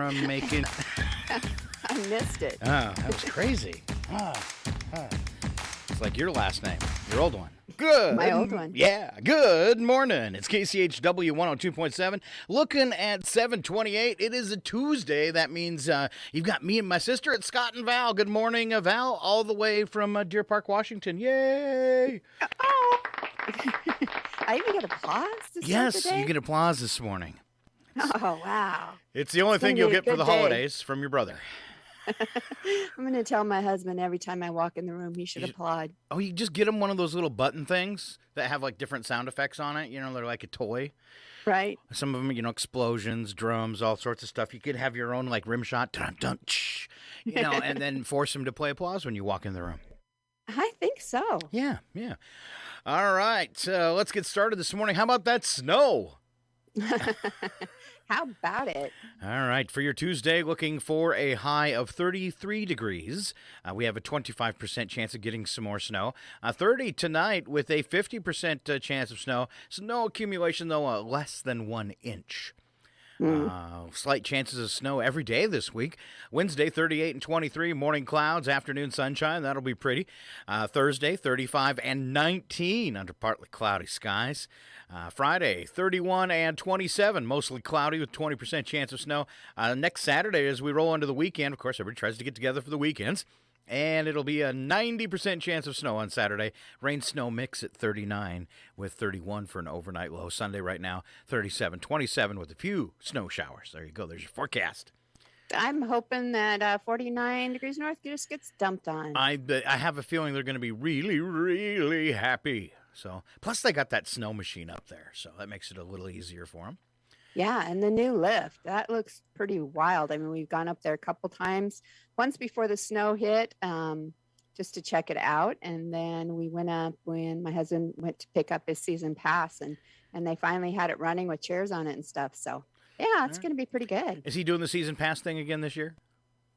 from making... I missed it. Oh, that was crazy. It's like your last name, your old one. Good. My old one. Yeah. Good morning. It's KCHW 102.7. Looking at 728. It is a Tuesday. That means you've got me and my sister at Scott and Val. Good morning, Val, all the way from Deer Park, Washington. Yay. Oh. I even get applause to start Yes, the day? you get applause this morning. Oh, wow. It's the only thing gonna you'll be a get for good the day. holidays from your brother. I'm going to tell my husband every time I walk in the room he should applaud. Oh, you just get him one of those little button things that have like different sound effects on it. You know, they're like a toy. Right? Some of them, you know, explosions, drums, all sorts of stuff. You could have your own like rim shot, dun, dun, tsh, you know, and then force him to play applause when you walk in the room. I think so. Yeah, yeah. All right, let's get started this morning. How about that snow? How about it? All right, for your Tuesday, looking for a high of 33 degrees. We have a 25% chance of getting some more snow. 30 tonight with a 50% chance of snow. Snow accumulation, though, less than 1 inch. Slight chances of snow every day this week. Wednesday, 38 and 23, morning clouds, afternoon sunshine. That'll be pretty. Thursday, 35 and 19 under partly cloudy skies. Friday, 31 and 27, mostly cloudy with 20% chance of snow. Next Saturday, as we roll into the weekend, of course, everybody tries to get together for the weekends. And it'll be a 90% chance of snow on Saturday. Rain-snow mix at 39 with 31 for an overnight low. Sunday right now, 37, 27 with a few snow showers. There you go. There's your forecast. I'm hoping that 49 degrees north just gets dumped on. I have a feeling they're going to be really, really happy. So, plus they got that snow machine up there, so that makes it a little easier for them. Yeah, and the new lift, that looks pretty wild. I mean, we've gone up there a couple times. Once before the snow hit, just to check it out. And then we went up when my husband went to pick up his season pass, and they finally had it running with chairs on it and stuff. So, yeah, it's going to be pretty good. Is he doing the season pass thing again this year?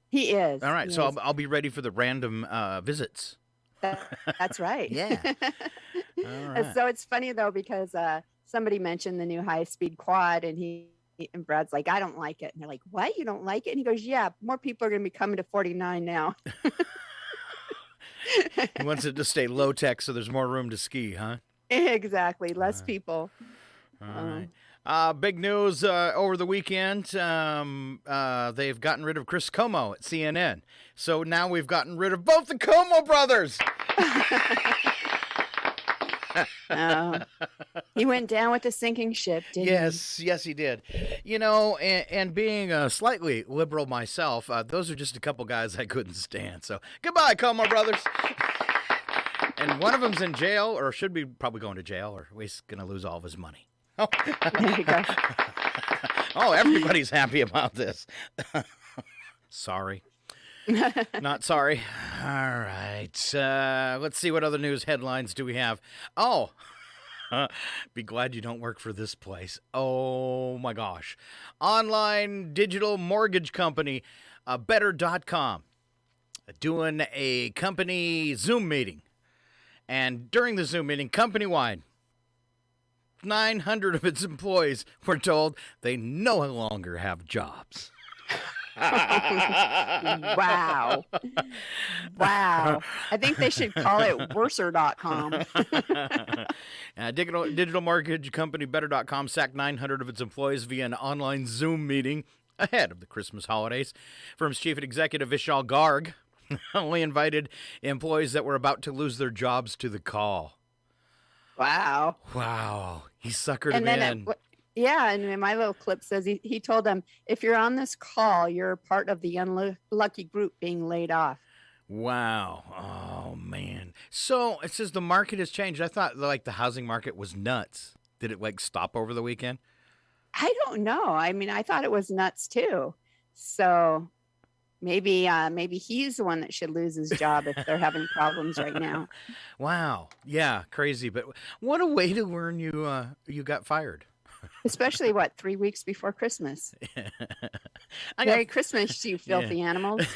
He is. All right, so I'll be ready for the random visits. That's right. Yeah. All right. So it's funny, though, because somebody mentioned the new high-speed quad, and Brad's like, I don't like it. And they're like, what? You don't like it? And he goes, yeah, more people are going to be coming to 49 now. He wants it to stay low-tech so there's more room to ski, huh? Exactly. Less people. All right. Big news over the weekend. They've gotten rid of Chris Como at CNN. So now we've gotten rid of both the Como brothers. Oh, he went down with a sinking ship, didn't he? Yes, he did. You know, and being slightly liberal myself, those are just a couple guys I couldn't stand. So goodbye, Como brothers. And one of them's in jail, or should be probably going to jail, or he's going to lose all of his money. Oh. There you go. Oh, everybody's happy about this. Sorry. Not sorry. All right. Let's see what other news headlines do we have. Oh, be glad you don't work for this place. Oh, my gosh. Online digital mortgage company, Better.com, doing a company Zoom meeting. And during the Zoom meeting, company-wide, 900 of its employees were told they no longer have jobs. Wow. Wow. I think they should call it worser.com. Digital mortgage company Better.com sacked 900 of its employees via an online Zoom meeting ahead of the Christmas holidays. Firm's chief executive Vishal Garg only invited employees that were about to lose their jobs to the call. Wow. Wow. He suckered And him then in. yeah, and my little clip says he told them, if you're on this call, you're part of the unlucky group being laid off. Wow. Oh, man. So it says the market has changed. I thought like the housing market was nuts. Did it like stop over the weekend? I don't know. I mean, I thought it was nuts too. So maybe he's the one that should lose his job if they're having problems right now. Wow. Yeah, crazy. But what a way to learn you got fired. Especially, 3 weeks before Christmas? Merry Christmas, you filthy animals.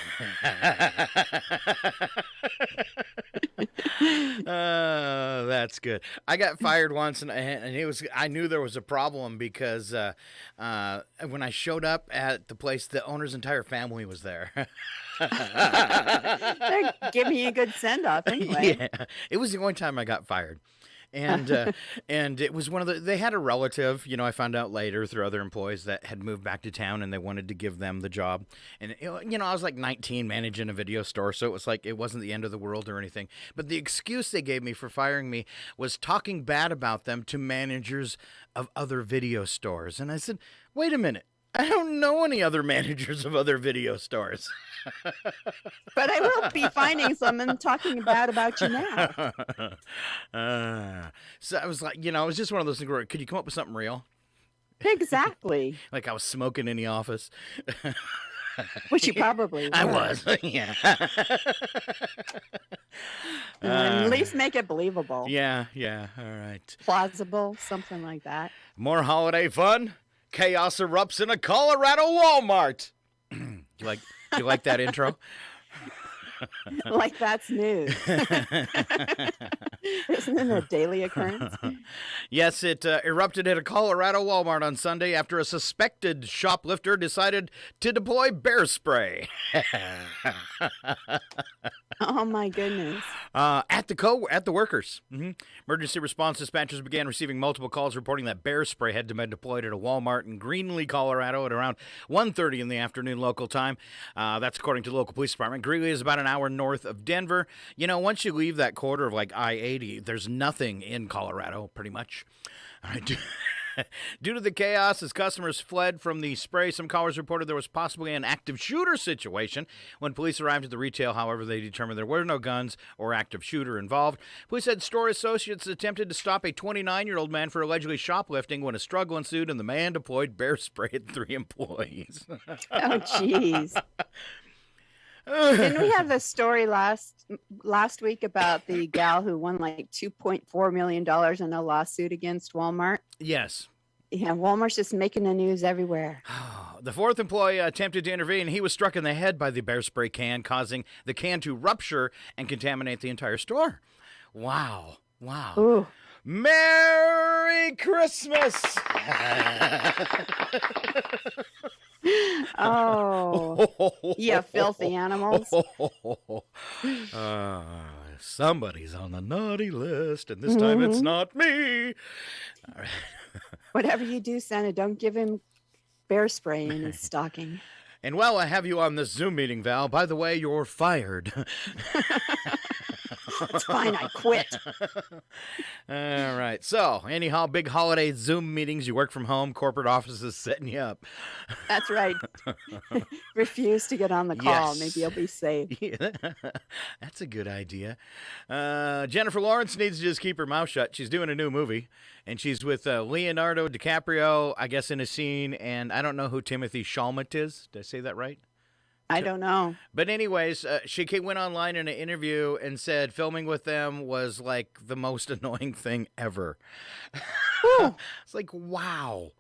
That's good. I got fired once, and I knew there was a problem because when I showed up at the place, the owner's entire family was there. They're giving you a good send off anyway. Yeah, it was the only time I got fired. And it was they had a relative, I found out later through other employees that had moved back to town and they wanted to give them the job. And, I was like 19 managing a video store. So it was like, it wasn't the end of the world or anything. But the excuse they gave me for firing me was talking bad about them to managers of other video stores. And I said, wait a minute. I don't know any other managers of other video stores. But I will be finding some and talking bad about you now. So I was like, it was just one of those things where, could you come up with something real? Exactly. Like I was smoking in the office. Which you probably were. I was, yeah. At least make it believable. Yeah, all right. Plausible, something like that. More holiday fun. Chaos erupts in a Colorado Walmart. You like that intro? Like that's news. Isn't it a daily occurrence? Yes, it erupted at a Colorado Walmart on Sunday after a suspected shoplifter decided to deploy bear spray. Oh my goodness! At the workers. Mm-hmm. Emergency response dispatchers began receiving multiple calls reporting that bear spray had been deployed at a Walmart in Greeley, Colorado, at around 1:30 in the afternoon local time. That's according to the local police department. Greeley is about an hour north of Denver. Once you leave that quarter of like I-80, there's nothing in Colorado, pretty much. All right. Due to the chaos, as customers fled from the spray, some callers reported there was possibly an active shooter situation. When police arrived at the retail, however, they determined there were no guns or active shooter involved. Police said store associates attempted to stop a 29-year-old man for allegedly shoplifting when a struggle ensued and the man deployed bear spray at 3 employees. Oh, jeez. Didn't we have the story last week about the gal who won like $2.4 million in a lawsuit against Walmart? Yes. Yeah, Walmart's just making the news everywhere. The fourth employee attempted to intervene. He was struck in the head by the bear spray can, causing the can to rupture and contaminate the entire store. Wow. Ooh. Merry Christmas! Oh, yeah, filthy animals. Somebody's on the naughty list, and this time it's not me. All right. Whatever you do, Santa, don't give him bear spray in his stocking. And while I have you on this Zoom meeting, Val, by the way, you're fired. It's fine, I quit. All right. So, anyhow, big holiday Zoom meetings. You work from home. Corporate offices setting you up. That's right. Refuse to get on the call. Yes. Maybe you'll be safe. Yeah, that's a good idea. Jennifer Lawrence needs to just keep her mouth shut. She's doing a new movie, and she's with Leonardo DiCaprio, I guess, in a scene. And I don't know who Timothy Chalamet is. Did I say that right? I don't know. But anyways, she went online in an interview and said filming with them was like the most annoying thing ever. It's like, wow.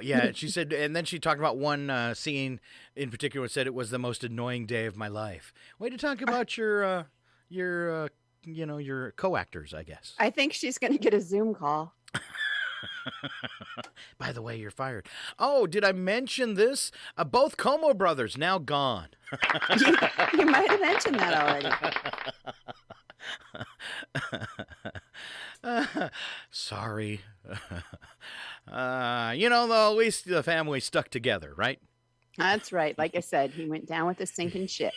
Yeah, she said, and then she talked about one scene in particular, said it was the most annoying day of my life. Way to talk about your co-actors, I guess. I think she's going to get a Zoom call. By the way, you're fired. Oh, did I mention this? Both Como brothers now gone. You might have mentioned that already. Sorry. Though, at least the family stuck together, right? That's right. Like I said, he went down with a sinking ship.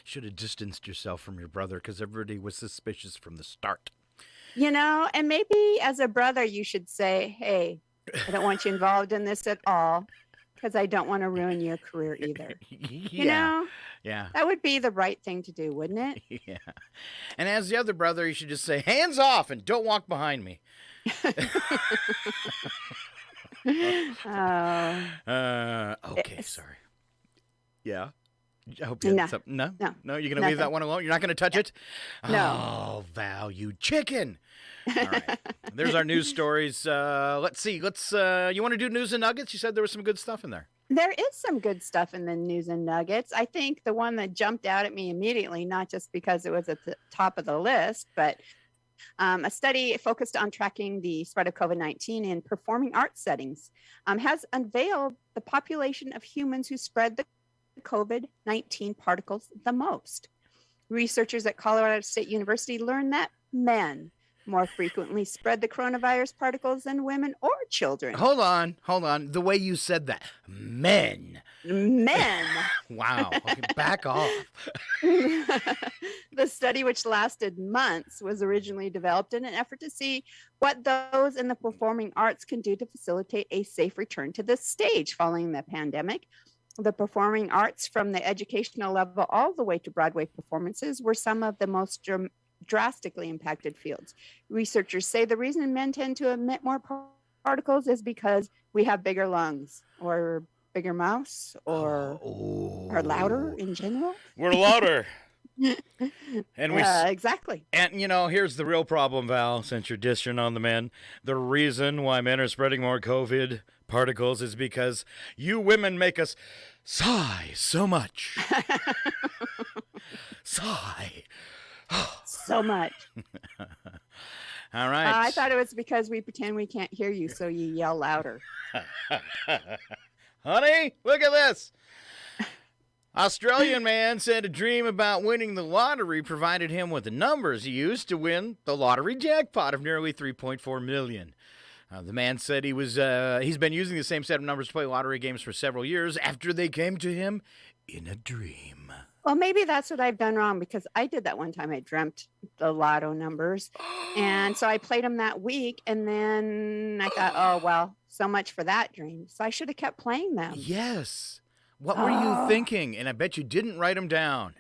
Should have distanced yourself from your brother because everybody was suspicious from the start. And maybe as a brother, you should say, hey, I don't want you involved in this at all because I don't want to ruin your career either. Yeah. Yeah. That would be the right thing to do, wouldn't it? Yeah. And as the other brother, you should just say, hands off and don't walk behind me. Okay, sorry. Yeah. I hope you had something. No, you're going to leave that one alone? You're not going to touch it? No. Oh, Val, you chicken. All right. There's our news stories. Let's see. You want to do news and nuggets? You said there was some good stuff in there. There is some good stuff in the news and nuggets. I think the one that jumped out at me immediately, not just because it was at the top of the list, but a study focused on tracking the spread of COVID-19 in performing arts settings has unveiled the population of humans who spread the COVID-19 particles the most. Researchers at Colorado State University learned that men more frequently spread the coronavirus particles than women or children. Hold on. The way you said that. Men. Wow. Okay, back off. The study, which lasted months, was originally developed in an effort to see what those in the performing arts can do to facilitate a safe return to the stage following the pandemic. The performing arts, from the educational level all the way to Broadway performances, were some of the most drastically impacted fields. Researchers say the reason men tend to emit more particles is because we have bigger lungs or bigger mouths or are louder in general. We're louder. And exactly. And, here's the real problem, Val, since you're dishing on the men. The reason why men are spreading more COVID particles is because you women make us sigh so much. Sigh. So much. All right. I thought it was because we pretend we can't hear you, so you yell louder. Honey, look at this. Australian man said a dream about winning the lottery provided him with the numbers he used to win the lottery jackpot of nearly $3.4 million. The man said he's been using the same set of numbers to play lottery games for several years after they came to him in a dream. Well, maybe that's what I've done wrong, because I did that one time. I dreamt the lotto numbers. And so I played them that week. And then I thought, oh, well, so much for that dream. So I should have kept playing them. Yes. What were you thinking? And I bet you didn't write them down.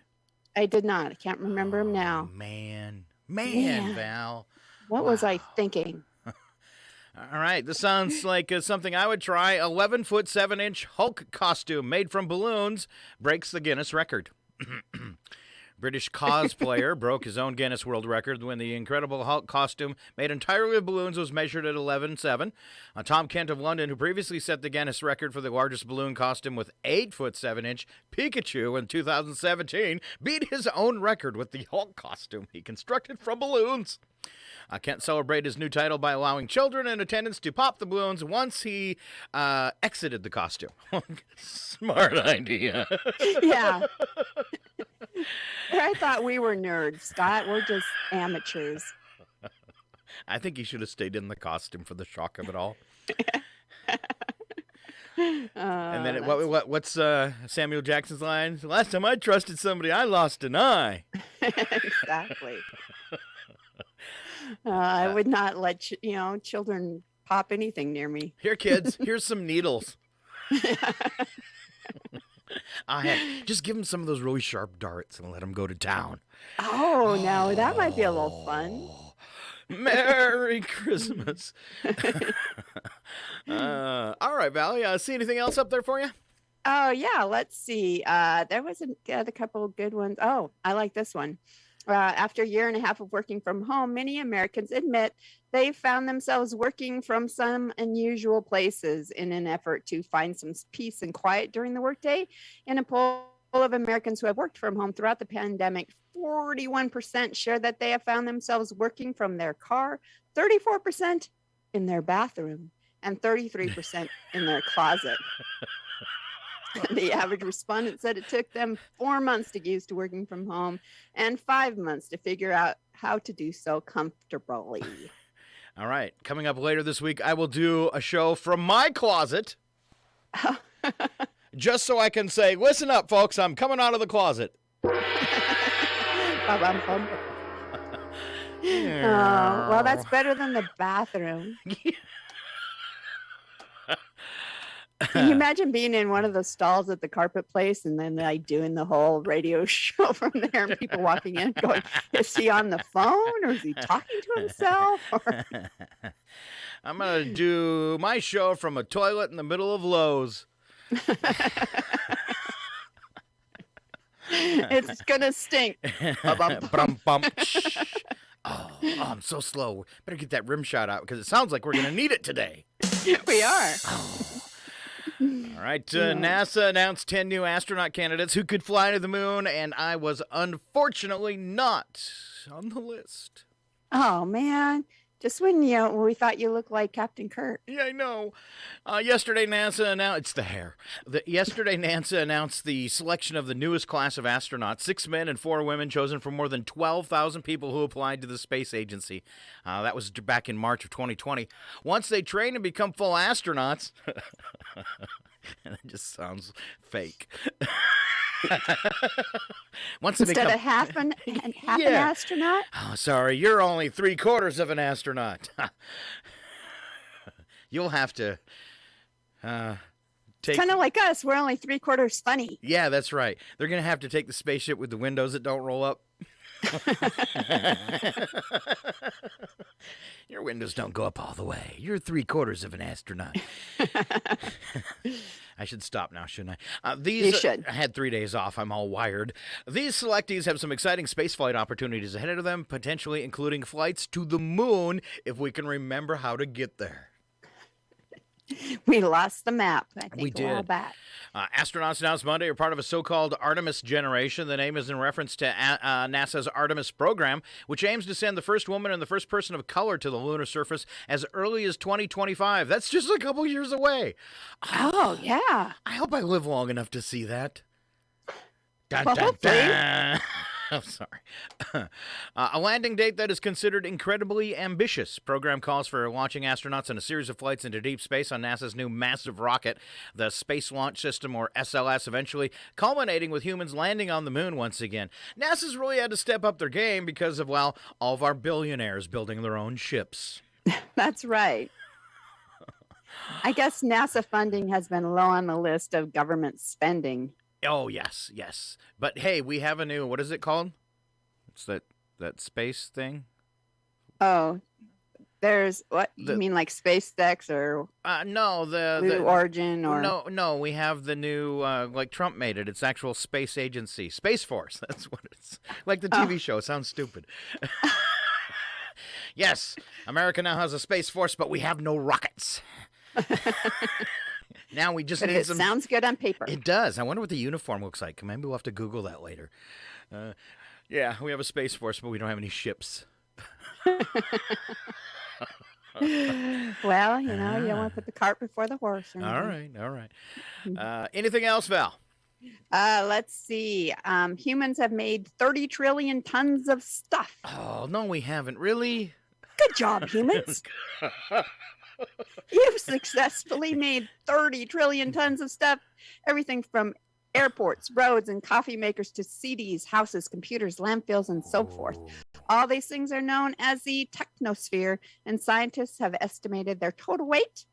I did not. I can't remember them now. Man, Val. What was I thinking? All right, this sounds like something I would try. 11-foot 7-inch Hulk costume made from balloons breaks the Guinness record. British cosplayer broke his own Guinness World Record when the Incredible Hulk costume made entirely of balloons was measured at 11.7. Tom Kent of London, who previously set the Guinness record for the largest balloon costume with 8-foot 7-inch Pikachu in 2017, beat his own record with the Hulk costume he constructed from balloons. Kent celebrated his new title by allowing children in attendance to pop the balloons once he exited the costume. Smart idea. Yeah. I thought we were nerds, Scott. We're just amateurs. I think he should have stayed in the costume for the shock of it all. And then what's Samuel Jackson's line? Last time I trusted somebody, I lost an eye. Exactly. I would not let children pop anything near me. Here, kids, here's some needles. Just give them some of those really sharp darts and let them go to town. Oh, no, that might be a little fun. Merry Christmas. All right, Val, see anything else up there for you? Oh, yeah, let's see. There was a couple of good ones. Oh, I like this one. After a year and a half of working from home, many Americans admit they found themselves working from some unusual places in an effort to find some peace and quiet during the workday. In a poll of Americans who have worked from home throughout the pandemic, 41% share that they have found themselves working from their car, 34% in their bathroom, and 33% in their closet. The average respondent said it took them 4 months to get used to working from home and 5 months to figure out how to do so comfortably. All right. Coming up later this week, I will do a show from my closet. Just so I can say, listen up, folks, I'm coming out of the closet. Well, that's better than the bathroom. Can you imagine being in one of the stalls at the carpet place and then doing the whole radio show from there and people walking in going, is he on the phone or is he talking to himself? I'm going to do my show from a toilet in the middle of Lowe's. It's going to stink. Oh, I'm so slow. Better get that rim shot out because it sounds like we're going to need it today. We are. Oh. All right, NASA announced 10 new astronaut candidates who could fly to the moon, and I was unfortunately not on the list. Oh, man. Just when we thought you looked like Captain Kirk. Yeah, I know. Yesterday, NASA announced it's the hair. Yesterday, NASA announced the selection of the newest class of astronauts: 6 men and 4 women, chosen from more than 12,000 people who applied to the space agency. That was back in March of 2020. Once they train and become full astronauts, and it just sounds fake. Once Instead of half an astronaut? Oh, sorry, you're only 3/4 of an astronaut. You'll have to take... Kind of like us. We're only 3/4 funny. Yeah, that's right. They're going to have to take the spaceship with the windows that don't roll up. Your windows don't go up all the way. You're 3/4 of an astronaut. I should stop now, shouldn't I? You should. I had 3 days off. I'm all wired. These selectees have some exciting spaceflight opportunities ahead of them, potentially including flights to the moon if we can remember how to get there. We lost the map, I think, We did. a while back. Astronauts announced Monday are part of a so-called Artemis generation. The name is in reference to NASA's Artemis program, which aims to send the first woman and the first person of color to the lunar surface as early as 2025. That's just a couple years away. Oh, yeah. I hope I live long enough to see that. Dun, Well, dun, hopefully. dun. I'm sorry. A landing date that is considered incredibly ambitious. Program calls for launching astronauts in a series of flights into deep space on NASA's new massive rocket, the Space Launch System, or SLS, eventually culminating with humans landing on the moon once again. NASA's really had to step up their game because of, well, all of our billionaires building their own ships. That's right. I guess NASA funding has been low on the list of government spending. Oh, yes. But, hey, we have a new, what is it called? It's that space thing? Oh, there's what? You mean like SpaceX or no, Blue Origin or no, we have the new like Trump made it. It's actual space agency, Space Force. That's what it's like. The TV show. It sounds stupid. Yes, America now has a space force, but we have no rockets. Now we just need some... sounds good on paper. It does. I wonder what the uniform looks like. Maybe we'll have to Google that later. Yeah, we have a space force, but we don't have any ships. Well, you don't want to put the cart before the horse. Or All right. Anything else, Val? Let's see. Humans have made 30 trillion tons of stuff. Oh, no, we haven't. Really? Good job, humans. You've successfully made 30 trillion tons of stuff. Everything from airports, roads, and coffee makers to CDs, houses, computers, landfills, and so forth. All these things are known as the technosphere, and scientists have estimated their total weight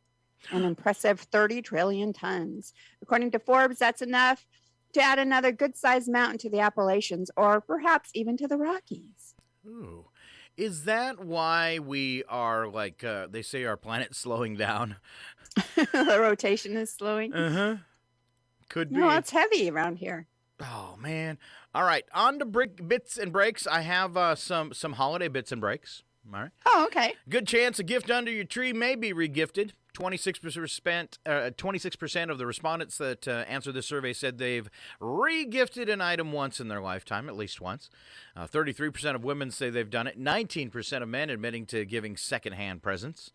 an impressive 30 trillion tons. According to Forbes, that's enough to add another good-sized mountain to the Appalachians, or perhaps even to the Rockies. Ooh. Is that why we are, like, they say our planet's slowing down? The rotation is slowing? Uh-huh. Could be. No, it's heavy around here. Oh, man. All right, on to bits and breaks. I have some holiday bits and breaks. All right. Oh, okay. Good chance a gift under your tree may be regifted. 26% of the respondents that answered this survey said they've regifted an item once in their lifetime, at least once. 33% of women say they've done it. 19% of men admitting to giving secondhand presents.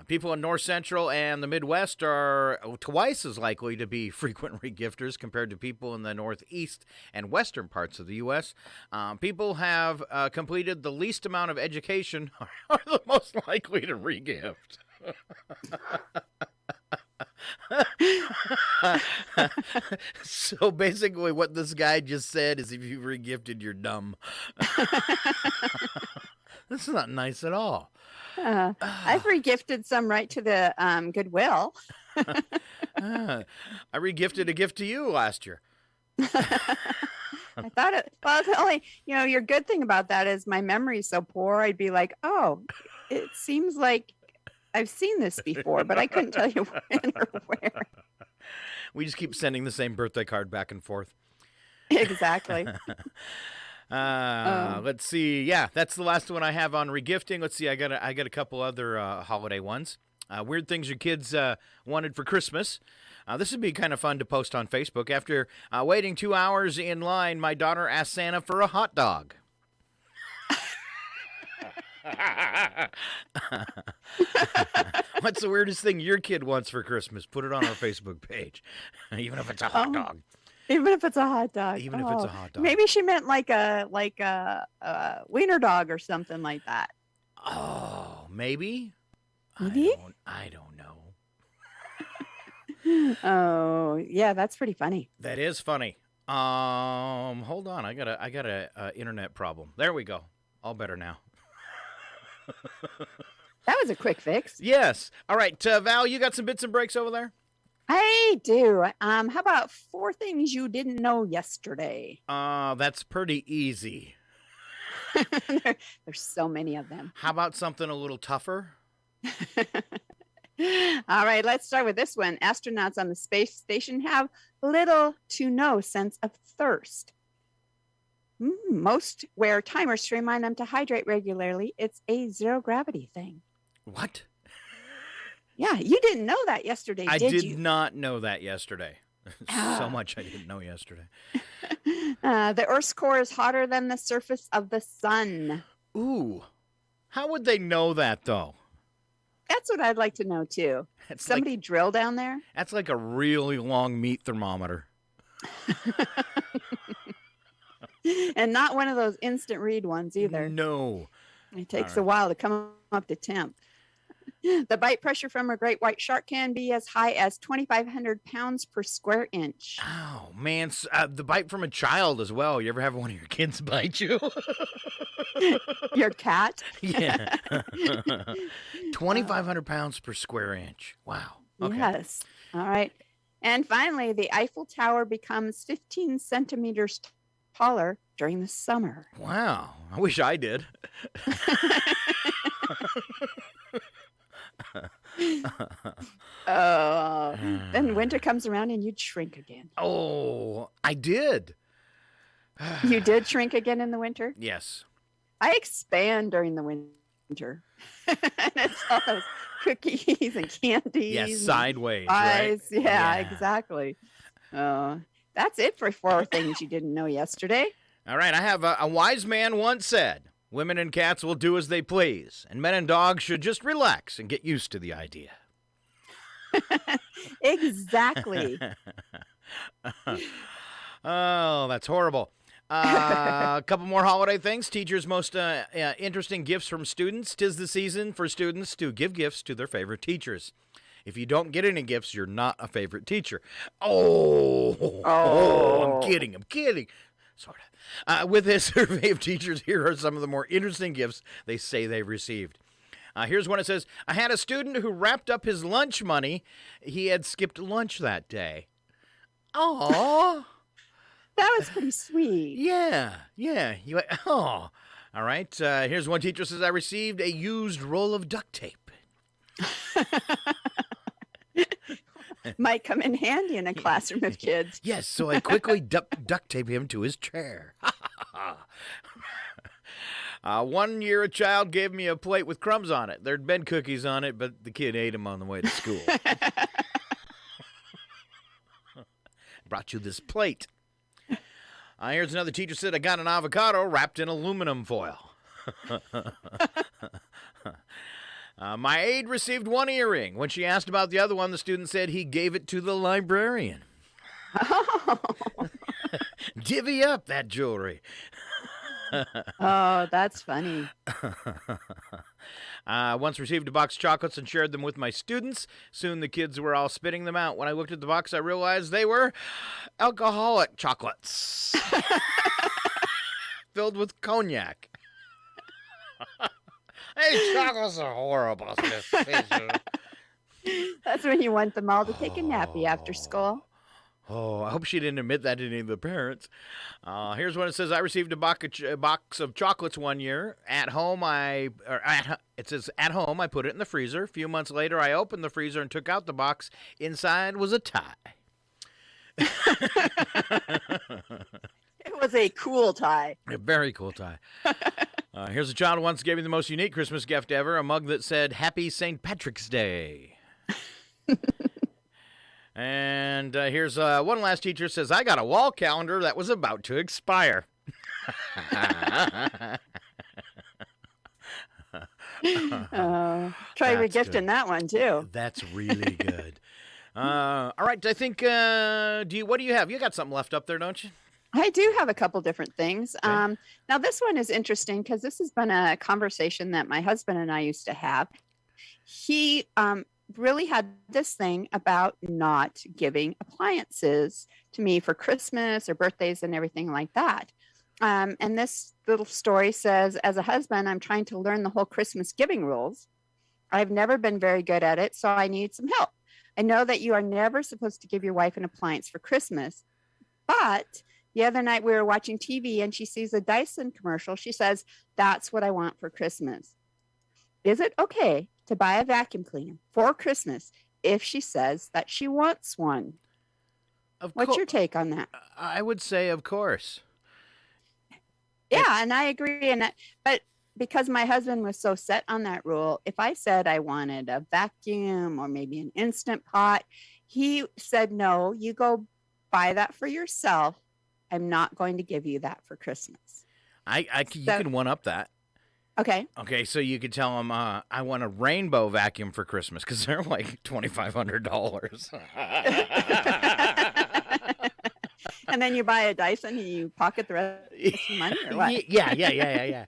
People in North Central and the Midwest are twice as likely to be frequent regifters compared to people in the Northeast and Western parts of the U.S. People have completed the least amount of education are the most likely to regift. So basically what this guy just said is if you regifted, you're dumb. This is not nice at all. I've regifted some right to the Goodwill. I regifted a gift to you last year. I thought the only, your good thing about that is my memory's so poor. I'd be like, oh, it seems like I've seen this before, but I couldn't tell you when or where. We just keep sending the same birthday card back and forth. Exactly. Let's see. Yeah, that's the last one I have on regifting. Let's see. I got a couple other holiday ones. Weird things your kids wanted for Christmas. This would be kind of fun to post on Facebook. After waiting 2 hours in line, my daughter asked Santa for a hot dog. What's the weirdest thing your kid wants for Christmas? Put it on our Facebook page, even if it's a hot dog. Even if it's a hot dog. Even if it's a hot dog. Maybe she meant like a wiener dog or something like that. Oh, maybe? Maybe? I don't know. Oh, yeah, that's pretty funny. That is funny. Hold on. I got a internet problem. There we go. All better now. That was a quick fix. Yes. All right, Val, you got some bits and breaks over there? I do. How about 4 things you didn't know yesterday? That's pretty easy. There's so many of them. How about something a little tougher? All right, let's start with this one. Astronauts on the space station have little to no sense of thirst. Most wear timers to remind them to hydrate regularly. It's a zero gravity thing. What? Yeah, you didn't know that yesterday, I did you? did not know that yesterday. So much I didn't know yesterday. The Earth's core is hotter than the surface of the sun. Ooh. How would they know that, though? That's what I'd like to know, too. Somebody drill down there? That's like a really long meat thermometer. And not one of those instant read ones either. No. It takes a while to come up to temp. The bite pressure from a great white shark can be as high as 2,500 pounds per square inch. Oh, man. The bite from a child as well. You ever have one of your kids bite you? Your cat? Yeah. 2,500 pounds per square inch. Wow. Okay. Yes. All right. And finally, the Eiffel Tower becomes 15 centimeters taller during the summer. Wow. I wish I did. Then winter comes around and you'd shrink again. Oh, I did. You did shrink again in the winter? Yes. I expand during the winter. And it's all those cookies and candies. Yes, sideways. Pies. Right? Yeah, exactly. That's it for 4 things you didn't know yesterday. All right. I have a wise man once said, women and cats will do as they please, and men and dogs should just relax and get used to the idea. Exactly. Oh, that's horrible. A couple more holiday things. Teachers' most interesting gifts from students. 'Tis the season for students to give gifts to their favorite teachers. If you don't get any gifts, you're not a favorite teacher. I'm kidding. Sort of. With this survey of teachers, here are some of the more interesting gifts they say they've received. Here's one. It says, I had a student who wrapped up his lunch money. He had skipped lunch that day. Oh. That was pretty sweet. Yeah. You went, oh. All right. Here's one teacher says, I received a used roll of duct tape. Might come in handy in a classroom of kids. Yes, so I quickly duct tape him to his chair. 1 year, a child gave me a plate with crumbs on it. There'd been cookies on it, but the kid ate them on the way to school. Brought you this plate. Here's another teacher said, I got an avocado wrapped in aluminum foil. My aide received 1 earring. When she asked about the other one, the student said he gave it to the librarian. Oh, Divvy up that jewelry. oh, that's funny. Once received a box of chocolates and shared them with my students. Soon the kids were all spitting them out. When I looked at the box, I realized they were alcoholic chocolates filled with cognac. Hey, chocolates are horrible. That's when you want them all to take a nappy after school. Oh, I hope she didn't admit that to any of the parents. Here's one. It says, I received a box of chocolates 1 year. At home, it says, at home, I put it in the freezer. A few months later, I opened the freezer and took out the box. Inside was a tie. It was a cool tie. A very cool tie. Here's a child who once gave me the most unique Christmas gift ever, a mug that said, Happy St. Patrick's Day. And here's one last teacher says, I got a wall calendar that was about to expire. Try That's regifting good. that one too. That's really good. All right, I think, what do you have? You got something left up there, don't you? I do have a couple different things. Okay. Now, this one is interesting because this has been a conversation that my husband and I used to have. He really had this thing about not giving appliances to me for Christmas or birthdays and everything like that. And this little story says, as a husband, I'm trying to learn the whole Christmas giving rules. I've never been very good at it, so I need some help. I know that you are never supposed to give your wife an appliance for Christmas, but the other night we were watching TV and she sees a Dyson commercial. She says, that's what I want for Christmas. Is it okay to buy a vacuum cleaner for Christmas if she says that she wants one? What's your take on that? I would say, of course. Yeah, and I agree. But because my husband was so set on that rule, if I said I wanted a vacuum or maybe an Instant Pot, he said, no, you go buy that for yourself. I'm not going to give you that for Christmas. You can one up that. Okay. Okay, so you could tell him, I want a rainbow vacuum for Christmas because they're like $2,500. And then you buy a Dyson and you pocket the rest of the money, or what? Yeah.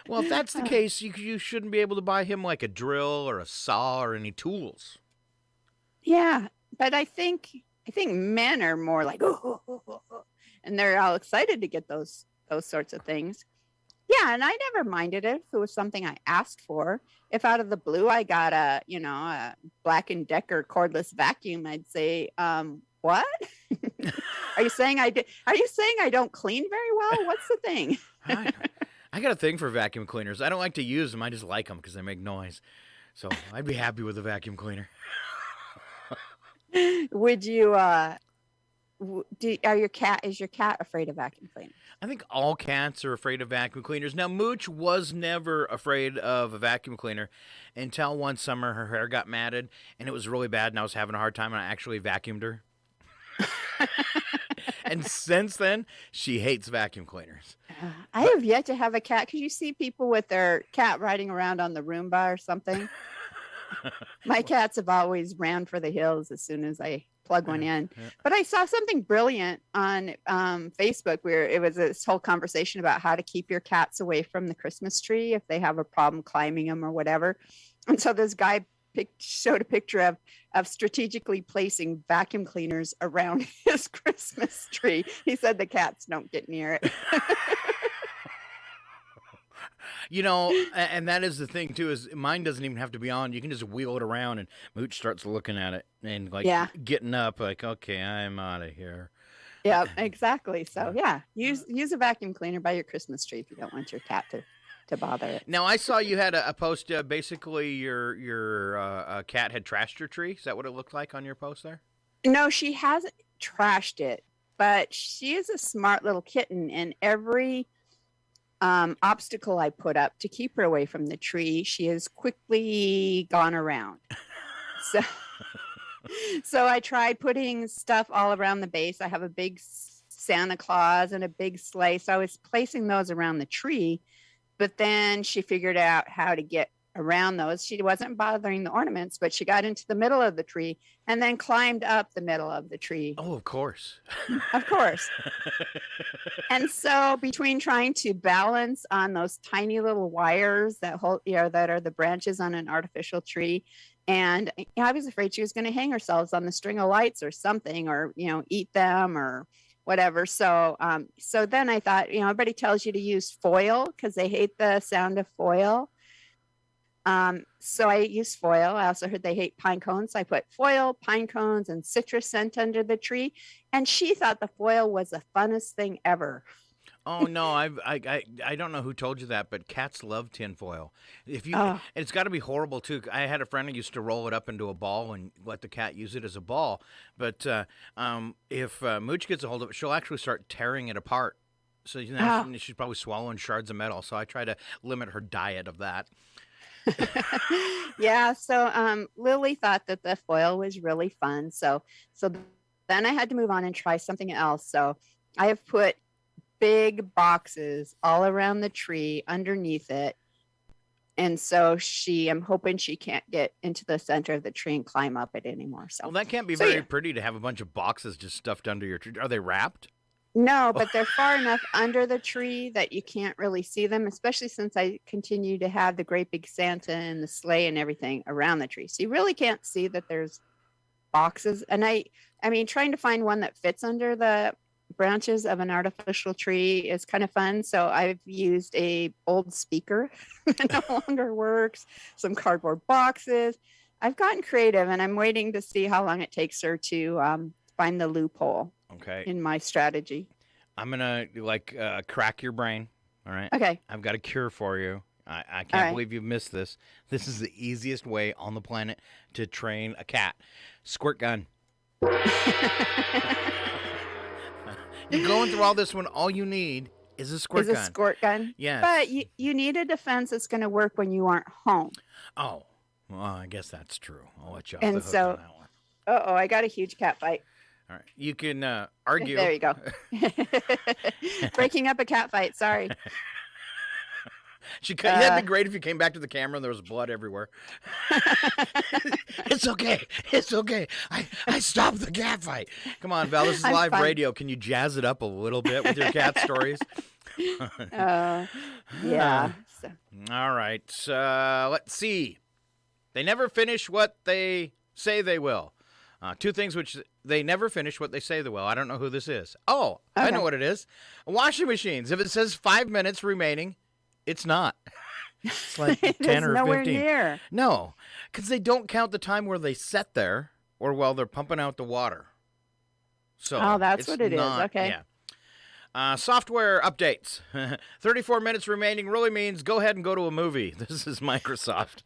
Well, if that's the case, you shouldn't be able to buy him like a drill or a saw or any tools. Yeah, but I think men are more like, and they're all excited to get those sorts of things. Yeah, and I never minded it if it was something I asked for. If out of the blue I got a Black & Decker cordless vacuum, I'd say, what? Are you saying I don't clean very well? What's the thing? I got a thing for vacuum cleaners. I don't like to use them. I just like them because they make noise. So I'd be happy with a vacuum cleaner. Would you? Is your cat afraid of vacuum cleaners? I think all cats are afraid of vacuum cleaners. Now, Mooch was never afraid of a vacuum cleaner until one summer her hair got matted, and it was really bad, and I was having a hard time, and I actually vacuumed her. And since then, she hates vacuum cleaners. I have yet to have a cat, because you see people with their cat riding around on the Roomba or something. My cats have always ran for the hills as soon as I plug one in. But I saw something brilliant on Facebook where it was this whole conversation about how to keep your cats away from the Christmas tree if they have a problem climbing them or whatever. And so this guy showed a picture of strategically placing vacuum cleaners around his Christmas tree. He said the cats don't get near it. And that is the thing too, is mine doesn't even have to be on. You can just wheel it around and Mooch starts looking at it and getting up like, okay, I'm out of here. Yeah, exactly. So use a vacuum cleaner by your Christmas tree if you don't want your cat to bother it. Now, I saw you had a post, basically your cat had trashed your tree. Is that what it looked like on your post there? No, she hasn't trashed it, but she is a smart little kitten, and every obstacle I put up to keep her away from the tree, she has quickly gone around. So I tried putting stuff all around the base. I have a big Santa Claus and a big sleigh. So I was placing those around the tree, but then she figured out how to get around those. She wasn't bothering the ornaments, but she got into the middle of the tree and then climbed up the middle of the tree. Oh, of course. Of course. And so between trying to balance on those tiny little wires that hold, that are the branches on an artificial tree, and I was afraid she was going to hang herself on the string of lights or something, or, eat them or whatever. So then I thought, everybody tells you to use foil because they hate the sound of foil. So I used foil. I also heard they hate pine cones. So I put foil, pine cones, and citrus scent under the tree. And she thought the foil was the funnest thing ever. Oh no, I don't know who told you that, but cats love tinfoil. It's got to be horrible too. I had a friend who used to roll it up into a ball and let the cat use it as a ball. But if Mooch gets a hold of it, she'll actually start tearing it apart. So she's probably swallowing shards of metal. So I try to limit her diet of that. Yeah, so Lily thought that the foil was really fun. So then I had to move on and try something else. So I have put big boxes all around the tree underneath it. And so I'm hoping she can't get into the center of the tree and climb up it anymore. Well, that can't be very pretty to have a bunch of boxes just stuffed under your tree. Are they wrapped? No, but they're far enough under the tree that you can't really see them, especially since I continue to have the great big Santa and the sleigh and everything around the tree. So you really can't see that there's boxes. And I mean, trying to find one that fits under the branches of an artificial tree is kind of fun. So I've used a old speaker that no longer works, some cardboard boxes. I've gotten creative, and I'm waiting to see how long it takes her to find the loophole. Okay. In my strategy. I'm going to crack your brain. All right. Okay. I've got a cure for you. I can't believe you've missed this. This is the easiest way on the planet to train a cat. Squirt gun. You're going through all this when all you need is a squirt gun. Is a squirt gun? Yes. But you need a defense that's going to work when you aren't home. Oh. Well, I guess that's true. I'll let you off And the hook so, on that one. Uh-oh, I got a huge cat fight. All right. You can argue. There you go. Breaking up a cat fight. Sorry. That'd be great if you came back to the camera and there was blood everywhere. It's okay. It's okay. I stopped the cat fight. Come on, Val. This is live radio. Can you jazz it up a little bit with your cat stories? Yeah. All right. Let's see. They never finish what they say they will. Two things which they never finish what they say they will. I don't know who this is. Oh, okay. I know what it is. Washing machines. If it says 5 minutes remaining, it's not. It's like 10 or 15. Nowhere near. No, because they don't count the time where they sit there or while they're pumping out the water. So that's what it is. Okay. Yeah. Software updates. 34 minutes remaining really means go ahead and go to a movie. This is Microsoft.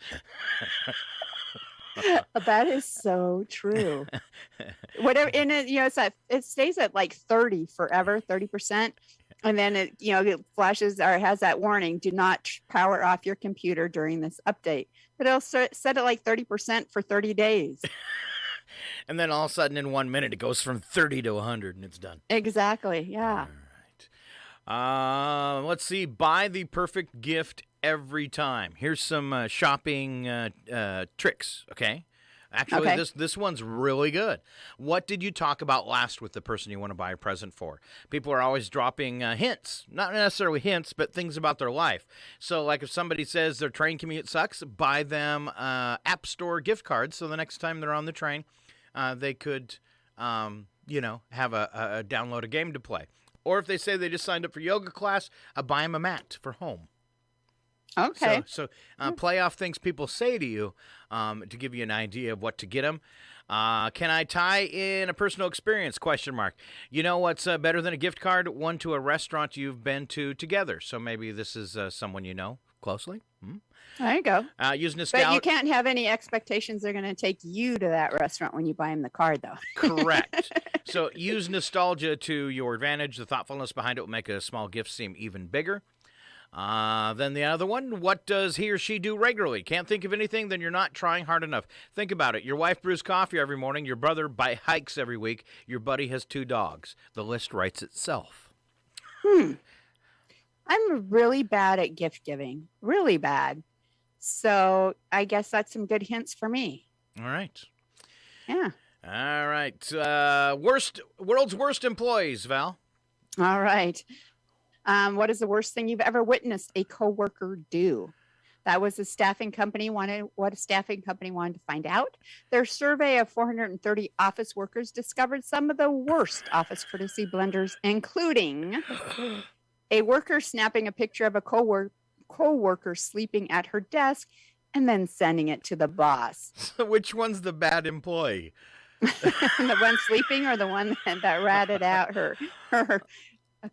That is so true. Whatever, and it stays at like 30 forever, 30%, and then it flashes or has that warning: do not power off your computer during this update. But it'll set it like 30% for 30 days. And then all of a sudden, in 1 minute, it goes from 30 to 100, and it's done. Exactly. Yeah. All right. Let's see. Buy the perfect gift every time. Here's some shopping tricks, okay? Actually, this one's really good. What did you talk about last with the person you want to buy a present for? People are always dropping hints. Not necessarily hints, but things about their life. So, like if somebody says their train commute sucks, buy them App Store gift cards so the next time they're on the train, they could, have a download a game to play. Or if they say they just signed up for yoga class, buy them a mat for home. Okay. So play off things people say to you to give you an idea of what to get them. Can I tie in a personal experience? ? You know what's better than a gift card? One to a restaurant you've been to together. So maybe this is someone you know closely. There you go. Use nostalgia. But you can't have any expectations they're going to take you to that restaurant when you buy them the card, though. Correct. So use nostalgia to your advantage. The thoughtfulness behind it will make a small gift seem even bigger. Then the other one, what does he or she do regularly? Can't think of anything? Then you're not trying hard enough. Think about it. Your wife brews coffee every morning. Your brother hikes every week. Your buddy has 2 dogs. The list writes itself. I'm really bad at gift giving. Really bad. So I guess that's some good hints for me. All right. Yeah. All right. World's worst employees, Val. All right. What is the worst thing you've ever witnessed a coworker do? That was what a staffing company wanted to find out. Their survey of 430 office workers discovered some of the worst office courtesy blunders, including a worker snapping a picture of a coworker sleeping at her desk and then sending it to the boss. So which one's the bad employee? The one sleeping or the one that ratted out her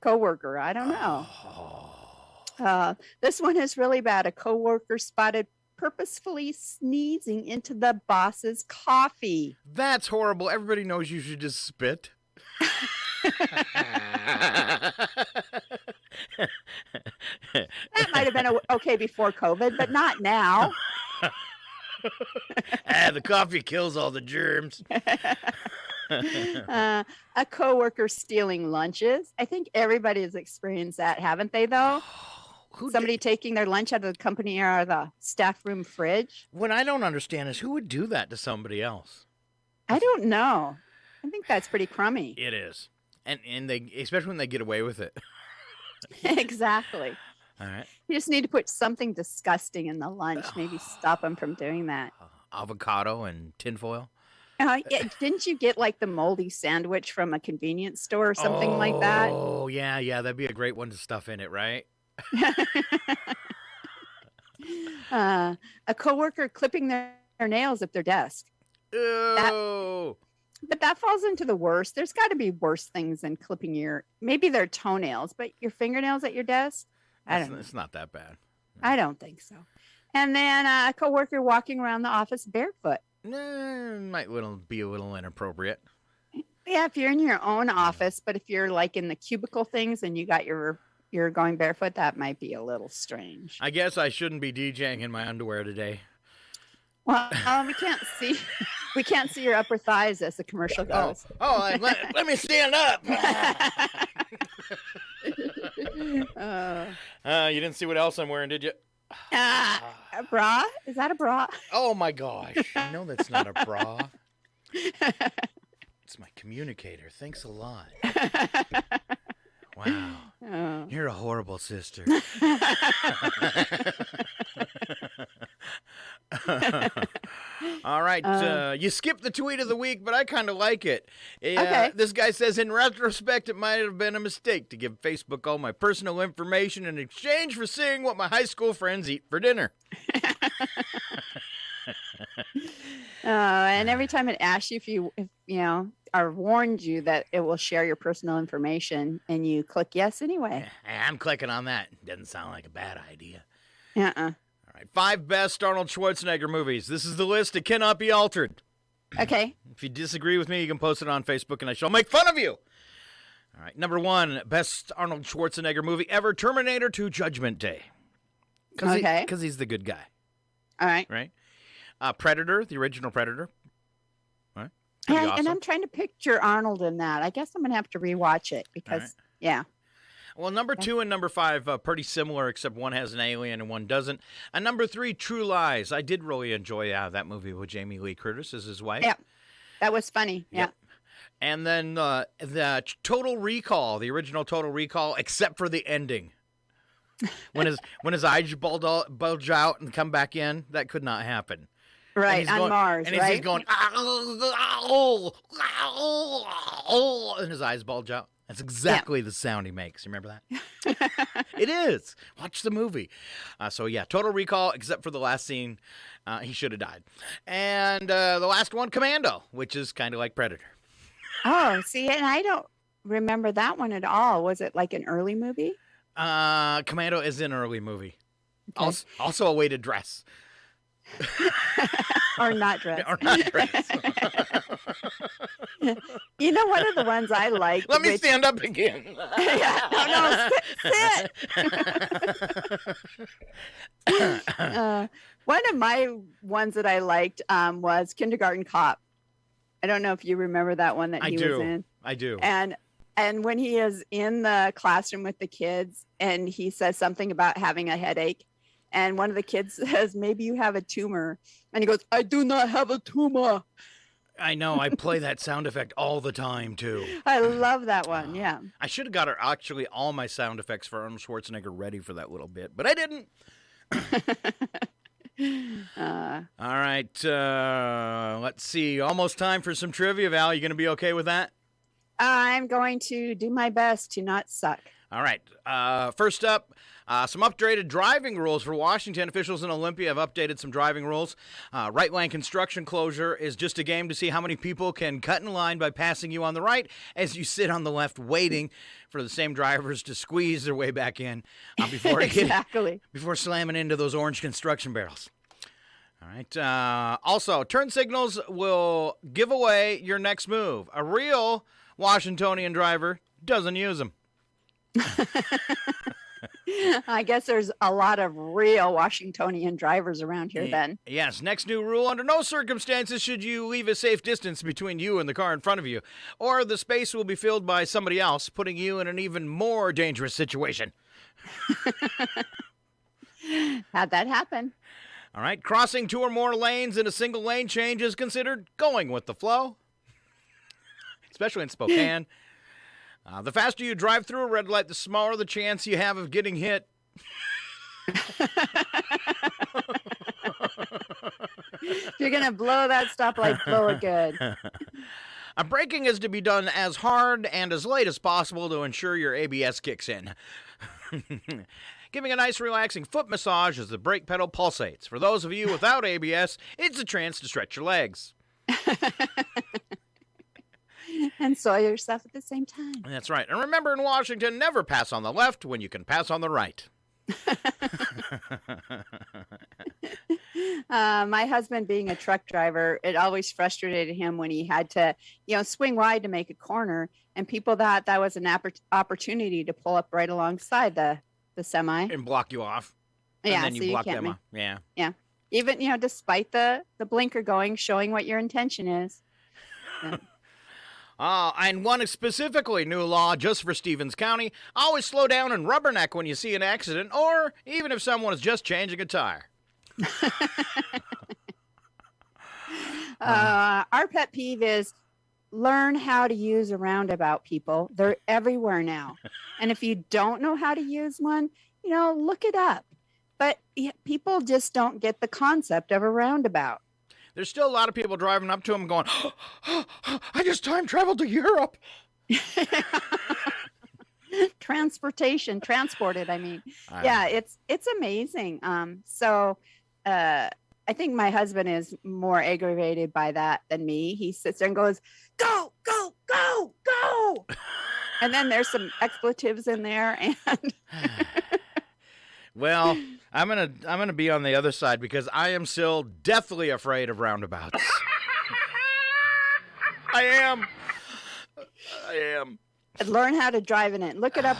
coworker? I don't know. This one is really bad. A coworker spotted purposefully sneezing into the boss's coffee. That's horrible. Everybody knows you should just spit. That might have been okay before COVID, but not now. The coffee kills all the germs. A coworker stealing lunches. I think everybody has experienced that, haven't they, though? Somebody taking their lunch out of the company or the staff room fridge. What I don't understand is who would do that to somebody else? I don't know. I think that's pretty crummy. It is. And they, especially when they get away with it. Exactly. All right. You just need to put something disgusting in the lunch. Maybe stop them from doing that. Avocado and tinfoil. Yeah, didn't you get like the moldy sandwich from a convenience store or something like that? Oh, yeah. That'd be a great one to stuff in it, right? A coworker clipping their nails at their desk. Oh. But that falls into the worst. There's got to be worse things than clipping maybe their toenails, but your fingernails at your desk? I don't know. It's not that bad. I don't think so. And then a coworker walking around the office barefoot. Might be a little inappropriate. Yeah, if you're in your own office, but if you're like in the cubicle things and you're going barefoot, that might be a little strange. I guess I shouldn't be DJing in my underwear today. Well, we can't see your upper thighs as the commercial goes. Let me stand up. You didn't see what else I'm wearing, did you? A bra? Is that a bra? Oh my gosh! No, that's not a bra. It's my communicator. Thanks a lot. Wow. Oh. You're a horrible sister. All right. You skipped the tweet of the week, but I kind of like it. Okay. This guy says, in retrospect, it might have been a mistake to give Facebook all my personal information in exchange for seeing what my high school friends eat for dinner. And every time it asks you if you or warned you that it will share your personal information, and you click yes anyway. I'm clicking on that. Doesn't sound like a bad idea. Uh-uh. All right, 5 best Arnold Schwarzenegger movies. This is the list. It cannot be altered. Okay. If you disagree with me, you can post it on Facebook, and I shall make fun of you. All right, number 1, best Arnold Schwarzenegger movie ever, Terminator 2: Judgment Day. Because he's the good guy. All right. Right? Predator, the original Predator. All right. Awesome. And I'm trying to picture Arnold in that. I guess I'm going to have to rewatch it because, yeah. Well, number 2 and number 5 pretty similar, except one has an alien and one doesn't. And number 3, True Lies. I did really enjoy that movie with Jamie Lee Curtis as his wife. Yeah, that was funny. Yeah. And then the Total Recall, the original Total Recall, except for the ending. When his eyes bulge out and come back in, that could not happen. Right, on Mars, and he's going, and his eyes bulge out. That's exactly the sound he makes. You remember that? It is. Watch the movie. Total Recall, except for the last scene. He should have died. And the last one, Commando, which is kind of like Predator. Oh, see, and I don't remember that one at all. Was it like an early movie? Commando is an early movie. Okay. Also a way to dress. Or not dress. Or not dress. You know, one of the ones I like. Let me stand up again. No, sit. One of my ones that I liked was Kindergarten Cop. I don't know if you remember that one that he was in. I do. And when he is in the classroom with the kids and he says something about having a headache, and one of the kids says, maybe you have a tumor. And he goes, I do not have a tumor. I know. I play that sound effect all the time, too. I love that one. Yeah. I should have got actually all my sound effects for Arnold Schwarzenegger ready for that little bit, but I didn't. All right. Let's see. Almost time for some trivia. Val, you going to be okay with that? I'm going to do my best to not suck. All right. First up, some updated driving rules for Washington. Officials in Olympia have updated some driving rules. Right lane construction closure is just a game to see how many people can cut in line by passing you on the right as you sit on the left waiting for the same drivers to squeeze their way back in before before slamming into those orange construction barrels. All right. Also, turn signals will give away your next move. A real Washingtonian driver doesn't use them. I guess there's a lot of real Washingtonian drivers around here then. Yes, next new rule, under no circumstances should you leave a safe distance between you and the car in front of you, or the space will be filled by somebody else, putting you in an even more dangerous situation. Had that happen. All right, crossing 2 or more lanes in a single lane change is considered going with the flow, especially in Spokane. The faster you drive through a red light, the smaller the chance you have of getting hit. If you're going to blow that stoplight, blow it good. Braking is to be done as hard and as late as possible to ensure your ABS kicks in. Giving a nice relaxing foot massage as the brake pedal pulsates. For those of you without ABS, it's a chance to stretch your legs. And soil yourself at the same time. That's right. And remember, in Washington, never pass on the left when you can pass on the right. My husband, being a truck driver, it always frustrated him when he had to, swing wide to make a corner, and people thought that was an opportunity to pull up right alongside the semi and block you off. And yeah, then so you block can't them off. Yeah. Yeah. Even, despite the blinker going, showing what your intention is. Yeah. And one specifically new law just for Stevens County: always slow down and rubberneck when you see an accident, or even if someone is just changing a tire. Our pet peeve is learn how to use a roundabout, people. They're everywhere now. And if you don't know how to use one, look it up. But people just don't get the concept of a roundabout. There's still a lot of people driving up to them going, I just time traveled to Europe. Transported, I mean. Yeah, it's amazing. I think my husband is more aggravated by that than me. He sits there and goes, go, go, go, go. And then there's some expletives in there. And well, I'm gonna be on the other side because I am still deathly afraid of roundabouts. I am. Learn how to drive in it. Look up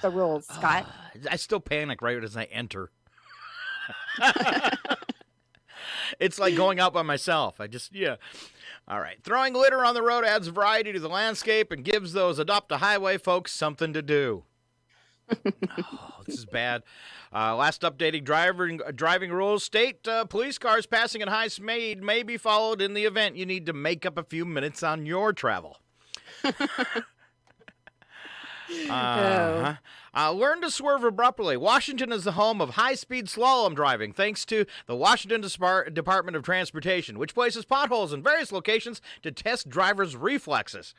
the rules, Scott. I still panic right as I enter. It's like going out by myself. All right. Throwing litter on the road adds variety to the landscape and gives those adopt a highway folks something to do. This is bad. Last updating driving rules state police cars passing at high speed may be followed in the event you need to make up a few minutes on your travel. Learn to swerve abruptly. Washington is the home of high-speed slalom driving, thanks to the Washington Department of Transportation, which places potholes in various locations to test drivers' reflexes.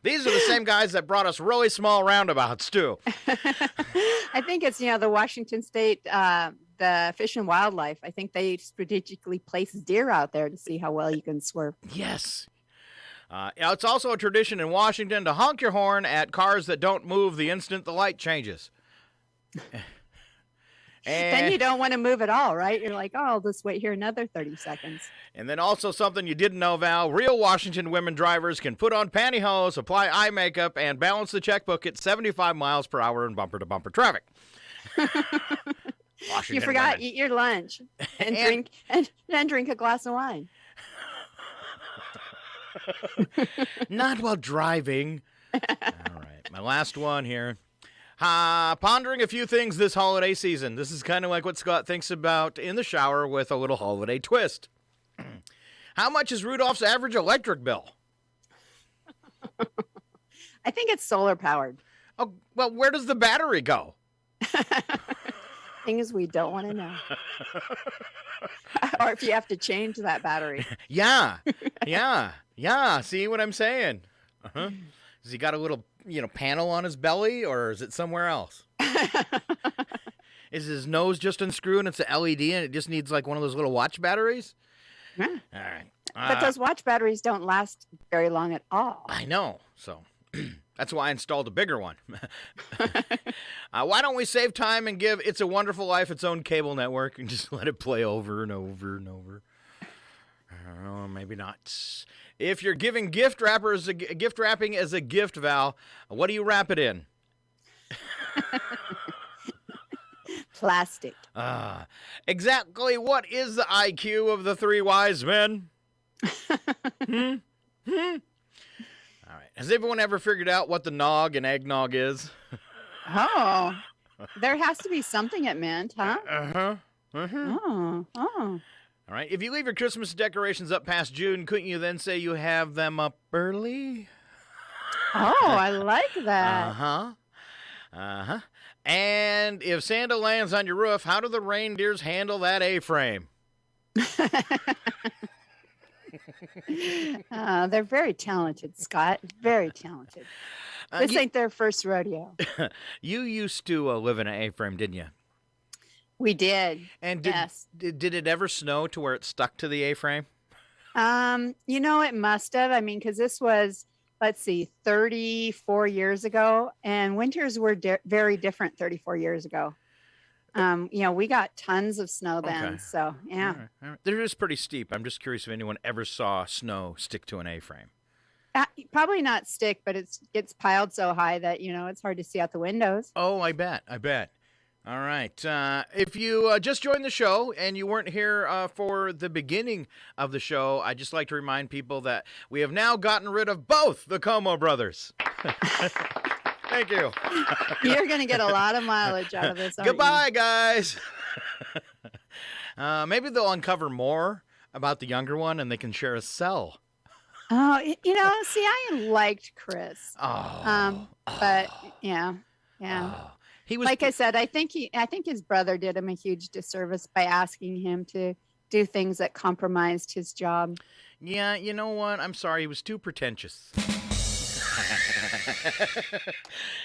These are the same guys that brought us really small roundabouts, too. I think it's, the Washington State, the Fish and Wildlife. I think they strategically place deer out there to see how well you can swerve. Yes. It's also a tradition in Washington to honk your horn at cars that don't move the instant the light changes. Then you don't want to move at all, right? You're like, I'll just wait here another 30 seconds. And then also something you didn't know, Val, real Washington women drivers can put on pantyhose, apply eye makeup, and balance the checkbook at 75 miles per hour in bumper-to-bumper traffic. You forgot, eat your lunch and drink a glass of wine. Not while driving. All right, my last one here. Pondering a few things this holiday season. This is kind of like what Scott thinks about in the shower with a little holiday twist. How much is Rudolph's average electric bill? I think it's solar powered. Oh, well, where does the battery go? Things we don't want to know. Or if you have to change that battery. Yeah. See what I'm saying? Uh-huh. Has he got a little, panel on his belly, or is it somewhere else? Is his nose just unscrewed and it's a LED and it just needs like one of those little watch batteries? Yeah. All right. But those watch batteries don't last very long at all. I know. So that's why I installed a bigger one. Why don't we save time and give It's a Wonderful Life its own cable network and just let it play over and over and over? Oh, maybe not. If you're giving gift wrapping as a gift, Val, what do you wrap it in? Plastic. Exactly what is the IQ of the three wise men? Hmm? Hmm? All right. Has everyone ever figured out what the nog and eggnog is? Oh, there has to be something it meant, huh? Uh-huh. Uh-huh. Oh. All right. If you leave your Christmas decorations up past June, couldn't you then say you have them up early? Oh, I like that. Uh-huh. Uh-huh. And if Santa lands on your roof, how do the reindeers handle that A-frame? They're very talented, Scott. Very talented. This ain't their first rodeo. You used to live in an A-frame, didn't you? We did. And yes. Did it ever snow to where it stuck to the A-frame? It must have. I mean, because this was, let's see, 34 years ago, and winters were very different 34 years ago. We got tons of snow then. Okay. So, yeah. All right. They're just pretty steep. I'm just curious if anyone ever saw snow stick to an A-frame. Probably not stick, but it gets piled so high that, it's hard to see out the windows. Oh, I bet. All right. If you just joined the show and you weren't here for the beginning of the show, I'd just like to remind people that we have now gotten rid of both the Como brothers. Thank you. You're going to get a lot of mileage out of this, aren't Goodbye, you? guys. Maybe they'll uncover more about the younger one and they can share a cell. Oh, see, I liked Chris. But yeah. Oh. He was, like I said, I think his brother did him a huge disservice by asking him to do things that compromised his job. Yeah, you know what? I'm sorry, he was too pretentious.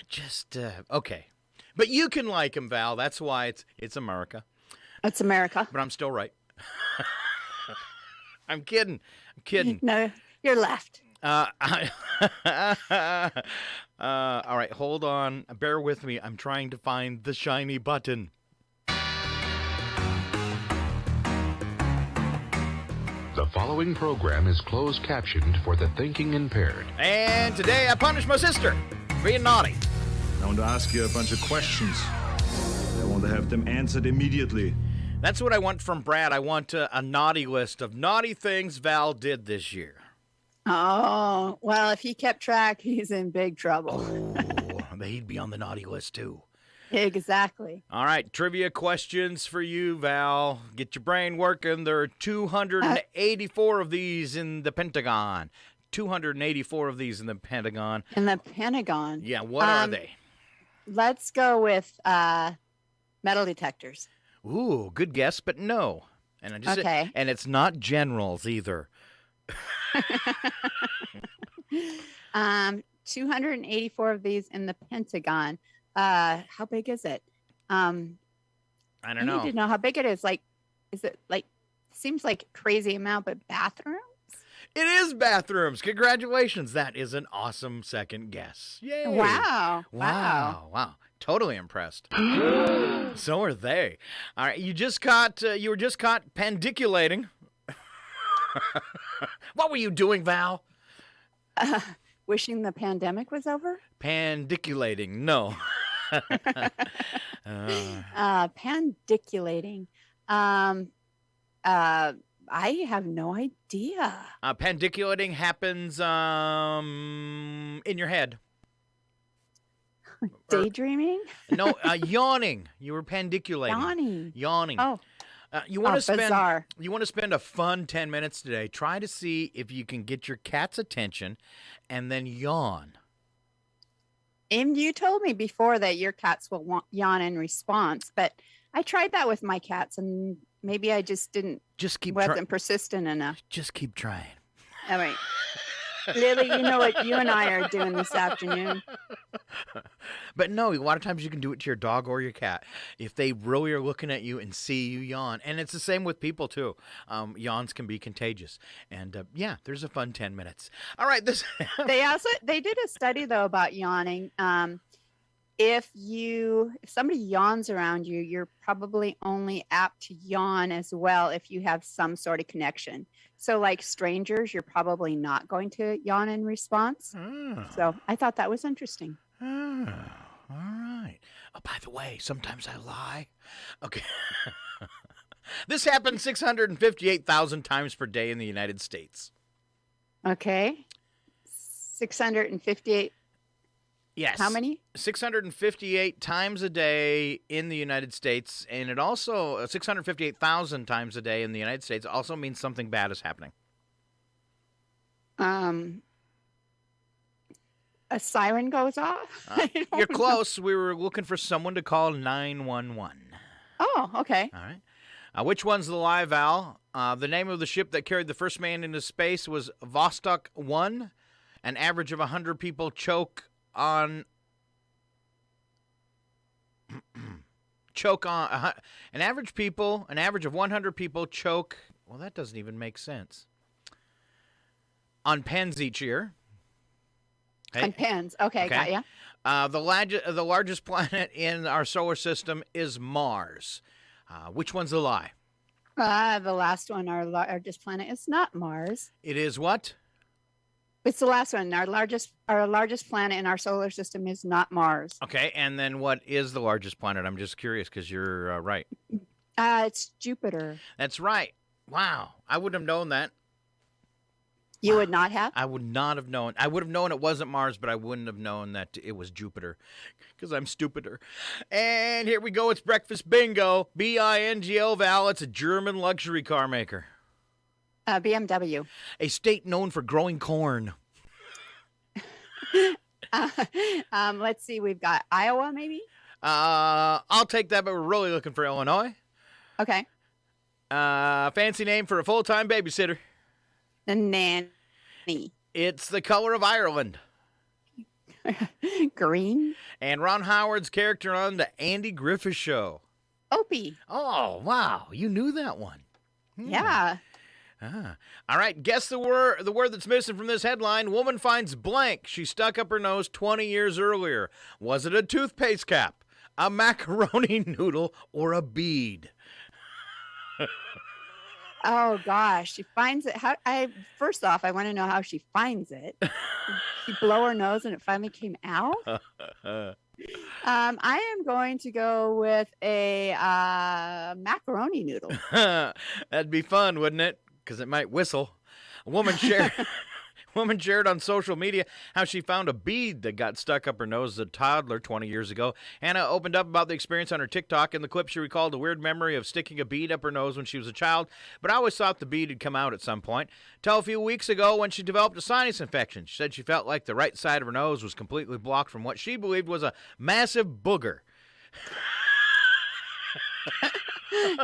Just okay. But you can like him, Val. That's why it's America. It's America. But I'm still right. I'm kidding. No, you're left. All right, hold on. Bear with me. I'm trying to find the shiny button. The following program is closed captioned for the thinking impaired. And today I punish my sister for being naughty. I want to ask you a bunch of questions. I want to have them answered immediately. That's what I want from Brad. I want a naughty list of naughty things Val did this year. Oh, well, if he kept track, he's in big trouble. Oh, he'd be on the naughty list, too. Exactly. All right, trivia questions for you, Val. Get your brain working. There are 284 of these in the Pentagon. 284 of these in the Pentagon. In the Pentagon? Yeah, what are they? Let's go with metal detectors. Ooh, good guess, but no. And okay. And it's not generals either. 284 of these in the Pentagon. How big is it? I don't know. I need to know how big it is. Is it seems like a crazy amount, but bathrooms? It is bathrooms. Congratulations. That is an awesome second guess. Yay. Wow. Totally impressed. So are they. All right, you were just caught pandiculating. What were you doing, Val? Wishing the pandemic was over? Pandiculating, no. Pandiculating. I have no idea. Pandiculating happens in your head. Daydreaming? No, yawning. You were pandiculating. Yawning. Oh. You want bizarre. to spend a fun 10 minutes today. Try to see if you can get your cat's attention and then yawn. And you told me before that your cats will yawn in response, but I tried that with my cats and maybe I just didn't wasn't persistent enough. Just keep trying. All right. Lily, you know what you and I are doing this afternoon. But no, a lot of times you can do it to your dog or your cat if they really are looking at you and see you yawn. And it's the same with people, too. Yawns can be contagious. And, there's a fun 10 minutes. All right. They did a study, though, about yawning. If somebody yawns around you, you're probably only apt to yawn as well if you have some sort of connection. So like strangers, you're probably not going to yawn in response. Oh. So I thought that was interesting. Oh, all right. right. Oh, by the way, sometimes I lie. Okay. This happens 658,000 times per day in the United States. Okay. 658. Yes. How many? 658 times a day in the United States, and it also 658,000 times a day in the United States also means something bad is happening. A siren goes off? You're close. We were looking for someone to call 911. Oh, okay. All right. Which one's the lie, Val? The name of the ship that carried the first man into space was Vostok 1. An average of 100 people choke on... an average of 100 people choke... Well, that doesn't even make sense. On pens each year. Hey. On pens. Okay, got ya. The largest planet in our solar system is Mars. Which one's the lie? The last one, our largest planet, is not Mars. It is what? It's the last one. Our largest planet in our solar system is not Mars. Okay, and then what is the largest planet? I'm just curious because you're right. It's Jupiter. That's right. Wow, I wouldn't have known that. You would not have? I would not have known. I would have known it wasn't Mars, but I wouldn't have known that it was Jupiter because I'm stupider. And here we go. It's breakfast bingo. B-I-N-G-O, Val. It's a German luxury car maker. BMW. A state known for growing corn. Let's see. We've got Iowa, maybe? I'll take that, but we're really looking for Illinois. Okay. Fancy name for a full-time babysitter. The nanny. It's the color of Ireland. Green. And Ron Howard's character on the Andy Griffith Show. Opie. Oh, wow. You knew that one. Yeah. All right. Guess the word that's missing from this headline. Woman finds blank. She stuck up her nose 20 years earlier. Was it a toothpaste cap, a macaroni noodle, or a bead? Oh gosh, she finds it. First off, I want to know how she finds it. She blow her nose and it finally came out. I am going to go with a macaroni noodle. That'd be fun, wouldn't it? Because it might whistle. A woman shared on social media how she found a bead that got stuck up her nose as a toddler 20 years ago. Hannah opened up about the experience on her TikTok. In the clip, she recalled a weird memory of sticking a bead up her nose when she was a child, but I always thought the bead had come out at some point. Till a few weeks ago when she developed a sinus infection. She said she felt like the right side of her nose was completely blocked from what she believed was a massive booger.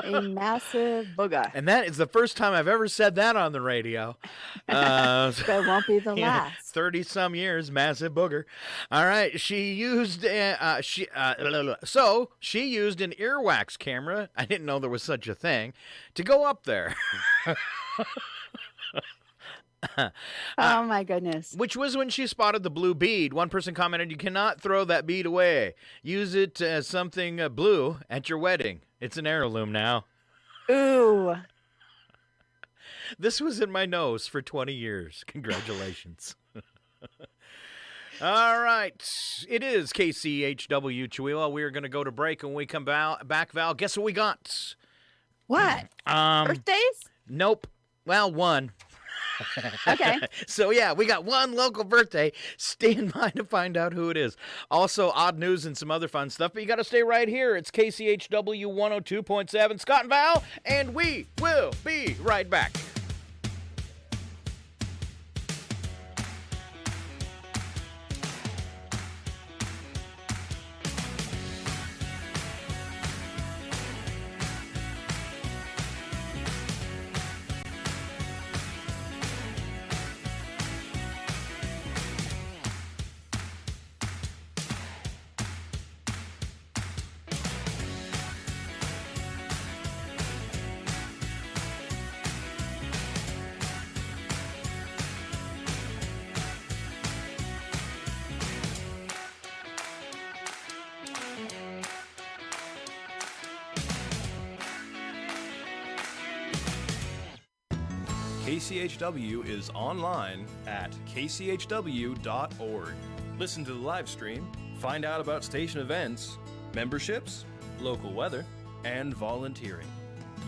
A massive booger. And that is the first time I've ever said that on the radio. That won't be the last. 30-some years, massive booger. All right, she used an earwax camera. I didn't know there was such a thing to go up there. Oh my goodness. Which was when she spotted the blue bead. One person commented, "You cannot throw that bead away. Use it as something blue at your wedding. It's an heirloom now." Ooh. This was in my nose for 20 years. Congratulations. All right. It is KCHW Chihuahua. We are going to go to break. When we come back, Val, guess what we got? What? Birthdays? Nope. Well, one. Okay. So, yeah, we got one local birthday. Stand by to find out who it is. Also, odd news and some other fun stuff, but you got to stay right here. It's KCHW 102.7, Scott and Val, and we will be right back. KCHW is online at kchw.org. Listen to the live stream, find out about station events, memberships, local weather, and volunteering.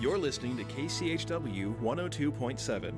You're listening to KCHW 102.7.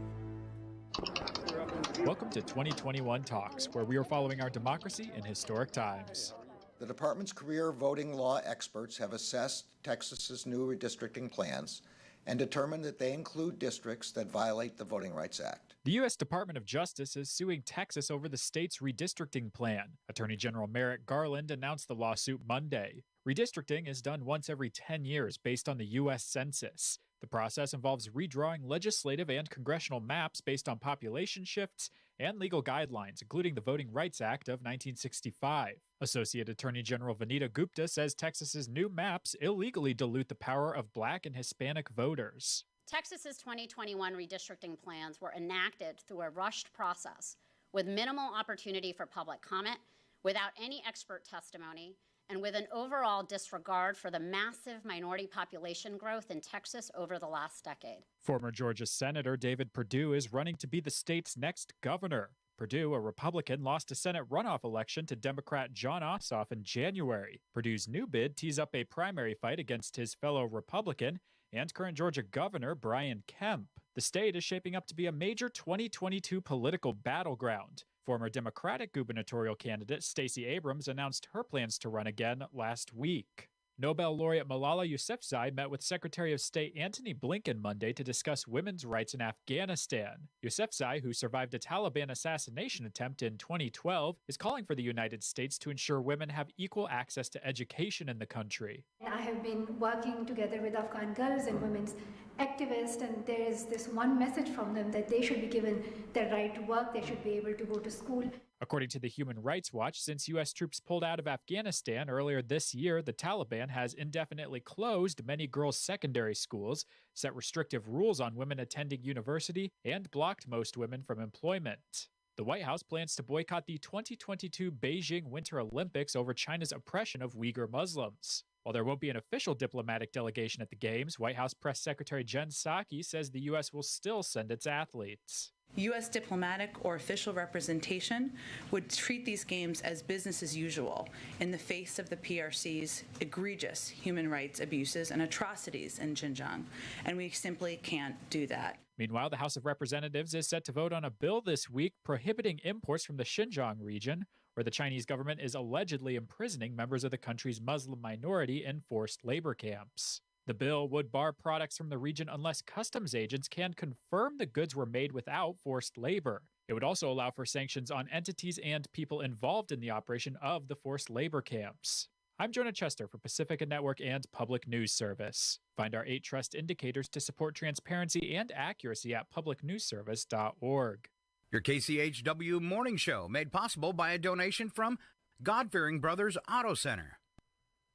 Welcome to 2021 Talks, where we are following our democracy in historic times. The department's career voting law experts have assessed Texas's new redistricting plans and determined that they include districts that violate the Voting Rights Act. The U.S. Department of Justice is suing Texas over the state's redistricting plan. Attorney General Merrick Garland announced the lawsuit Monday. Redistricting is done once every 10 years based on the U.S. Census. The process involves redrawing legislative and congressional maps based on population shifts and legal guidelines, including the Voting Rights Act of 1965. Associate Attorney General Vanita Gupta says Texas's new maps illegally dilute the power of Black and Hispanic voters. Texas's 2021 redistricting plans were enacted through a rushed process with minimal opportunity for public comment, without any expert testimony, and with an overall disregard for the massive minority population growth in Texas over the last decade. Former Georgia Senator David Perdue is running to be the state's next governor. Perdue, a Republican, lost a Senate runoff election to Democrat Jon Ossoff in January. Perdue's new bid tees up a primary fight against his fellow Republican and current Georgia Governor Brian Kemp. The state is shaping up to be a major 2022 political battleground. Former Democratic gubernatorial candidate Stacey Abrams announced her plans to run again last week. Nobel laureate Malala Yousafzai met with Secretary of State Antony Blinken Monday to discuss women's rights in Afghanistan. Yousafzai, who survived a Taliban assassination attempt in 2012, is calling for the United States to ensure women have equal access to education in the country. I have been working together with Afghan girls and women's activists, and there is this one message from them that they should be given the right to work, they should be able to go to school. According to the Human Rights Watch, since U.S. troops pulled out of Afghanistan earlier this year, the Taliban has indefinitely closed many girls' secondary schools, set restrictive rules on women attending university, and blocked most women from employment. The White House plans to boycott the 2022 Beijing Winter Olympics over China's oppression of Uyghur Muslims. While there won't be an official diplomatic delegation at the Games, White House Press Secretary Jen Psaki says the U.S. will still send its athletes. U.S. diplomatic or official representation would treat these games as business as usual in the face of the PRC's egregious human rights abuses and atrocities in Xinjiang, and we simply can't do that. Meanwhile, the House of Representatives is set to vote on a bill this week prohibiting imports from the Xinjiang region, where the Chinese government is allegedly imprisoning members of the country's Muslim minority in forced labor camps. The bill would bar products from the region unless customs agents can confirm the goods were made without forced labor. It would also allow for sanctions on entities and people involved in the operation of the forced labor camps. I'm Jonah Chester for Pacifica Network and Public News Service. Find our 8 trust indicators to support transparency and accuracy at publicnewsservice.org. Your KCHW Morning Show, made possible by a donation from God-Fearing Brothers Auto Center.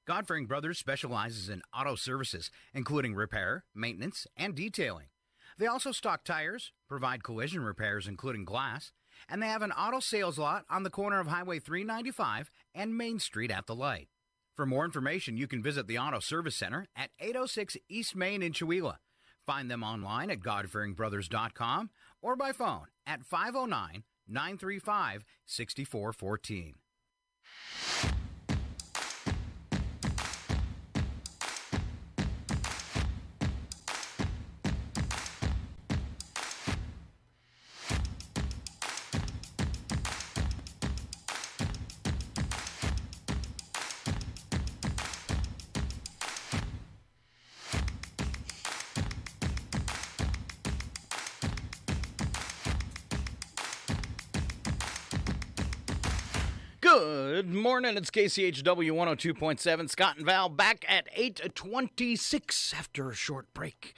God-Fearing Brothers specializes in auto services, including repair, maintenance, and detailing. They also stock tires, provide collision repairs, including glass, and they have an auto sales lot on the corner of Highway 395 and Main Street at the light. For more information, you can visit the Auto Service Center at 806 East Main in Chewelah. Find them online at godfearingbrothers.com or by phone at 509-935-6414. Good morning, it's KCHW 102.7. Scott and Val back at 8:26 after a short break.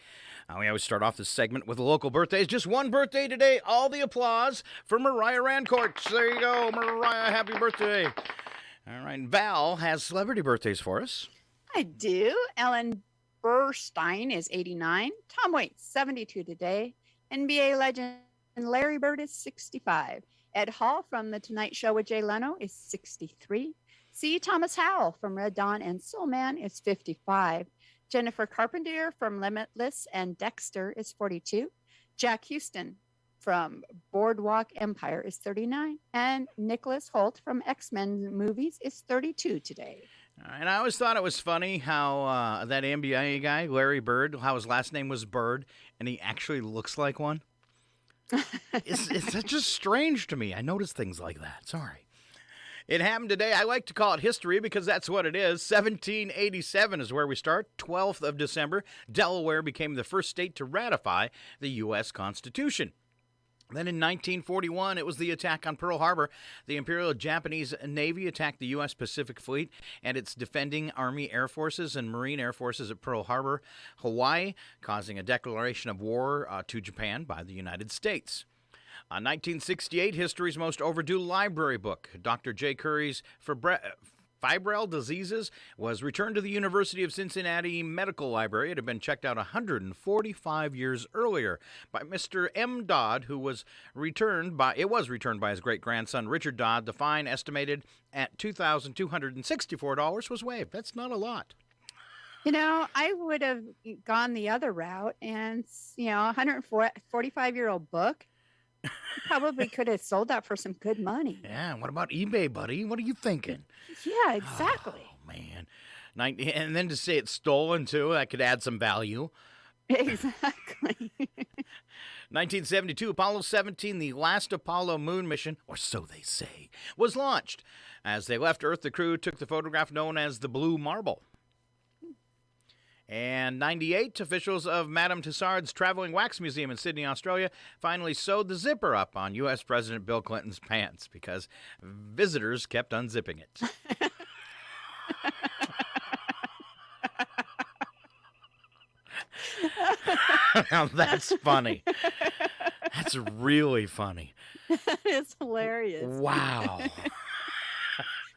We always start off this segment with the local birthdays. Just one birthday today. All the applause for Mariah Rancourt. There you go, Mariah. Happy birthday. All right, Val has celebrity birthdays for us. I do. Ellen Burstyn is 89. Tom Waits, 72 today. NBA legend Larry Bird is 65. Ed Hall from The Tonight Show with Jay Leno is 63. C. Thomas Howell from Red Dawn and Soul Man is 55. Jennifer Carpenter from Limitless and Dexter is 42. Jack Houston from Boardwalk Empire is 39. And Nicholas Holt from X-Men movies is 32 today. And I always thought it was funny how that NBA guy, Larry Bird, how his last name was Bird, and he actually looks like one. It's just strange to me. I notice things like that. Sorry. It happened today. I like to call it history because that's what it is. 1787 is where we start. 12th of December, Delaware became the first state to ratify the U.S. Constitution. Then in 1941, it was the attack on Pearl Harbor. The Imperial Japanese Navy attacked the U.S. Pacific Fleet and its defending Army Air Forces and Marine Air Forces at Pearl Harbor, Hawaii, causing a declaration of war to Japan by the United States. 1968, history's most overdue library book, Dr. J. Curry's Febrile Diseases, was returned to the University of Cincinnati Medical Library. It had been checked out 145 years earlier by Mr. M. Dodd, it was returned by his great-grandson, Richard Dodd. The fine, estimated at $2,264, was waived. That's not a lot. You know, I would have gone the other route and, a 145-year-old book, probably could have sold that for some good money. Yeah, what about eBay, buddy? What are you thinking? Yeah, exactly. Oh, man. And then to say it's stolen, too, that could add some value. Exactly. 1972, Apollo 17, the last Apollo moon mission, or so they say, was launched. As they left Earth, the crew took the photograph known as the Blue Marble. And 98, officials of Madame Tussauds Traveling Wax Museum in Sydney, Australia, finally sewed the zipper up on U.S. President Bill Clinton's pants because visitors kept unzipping it. Now that's funny. That's really funny. It's hilarious. Wow.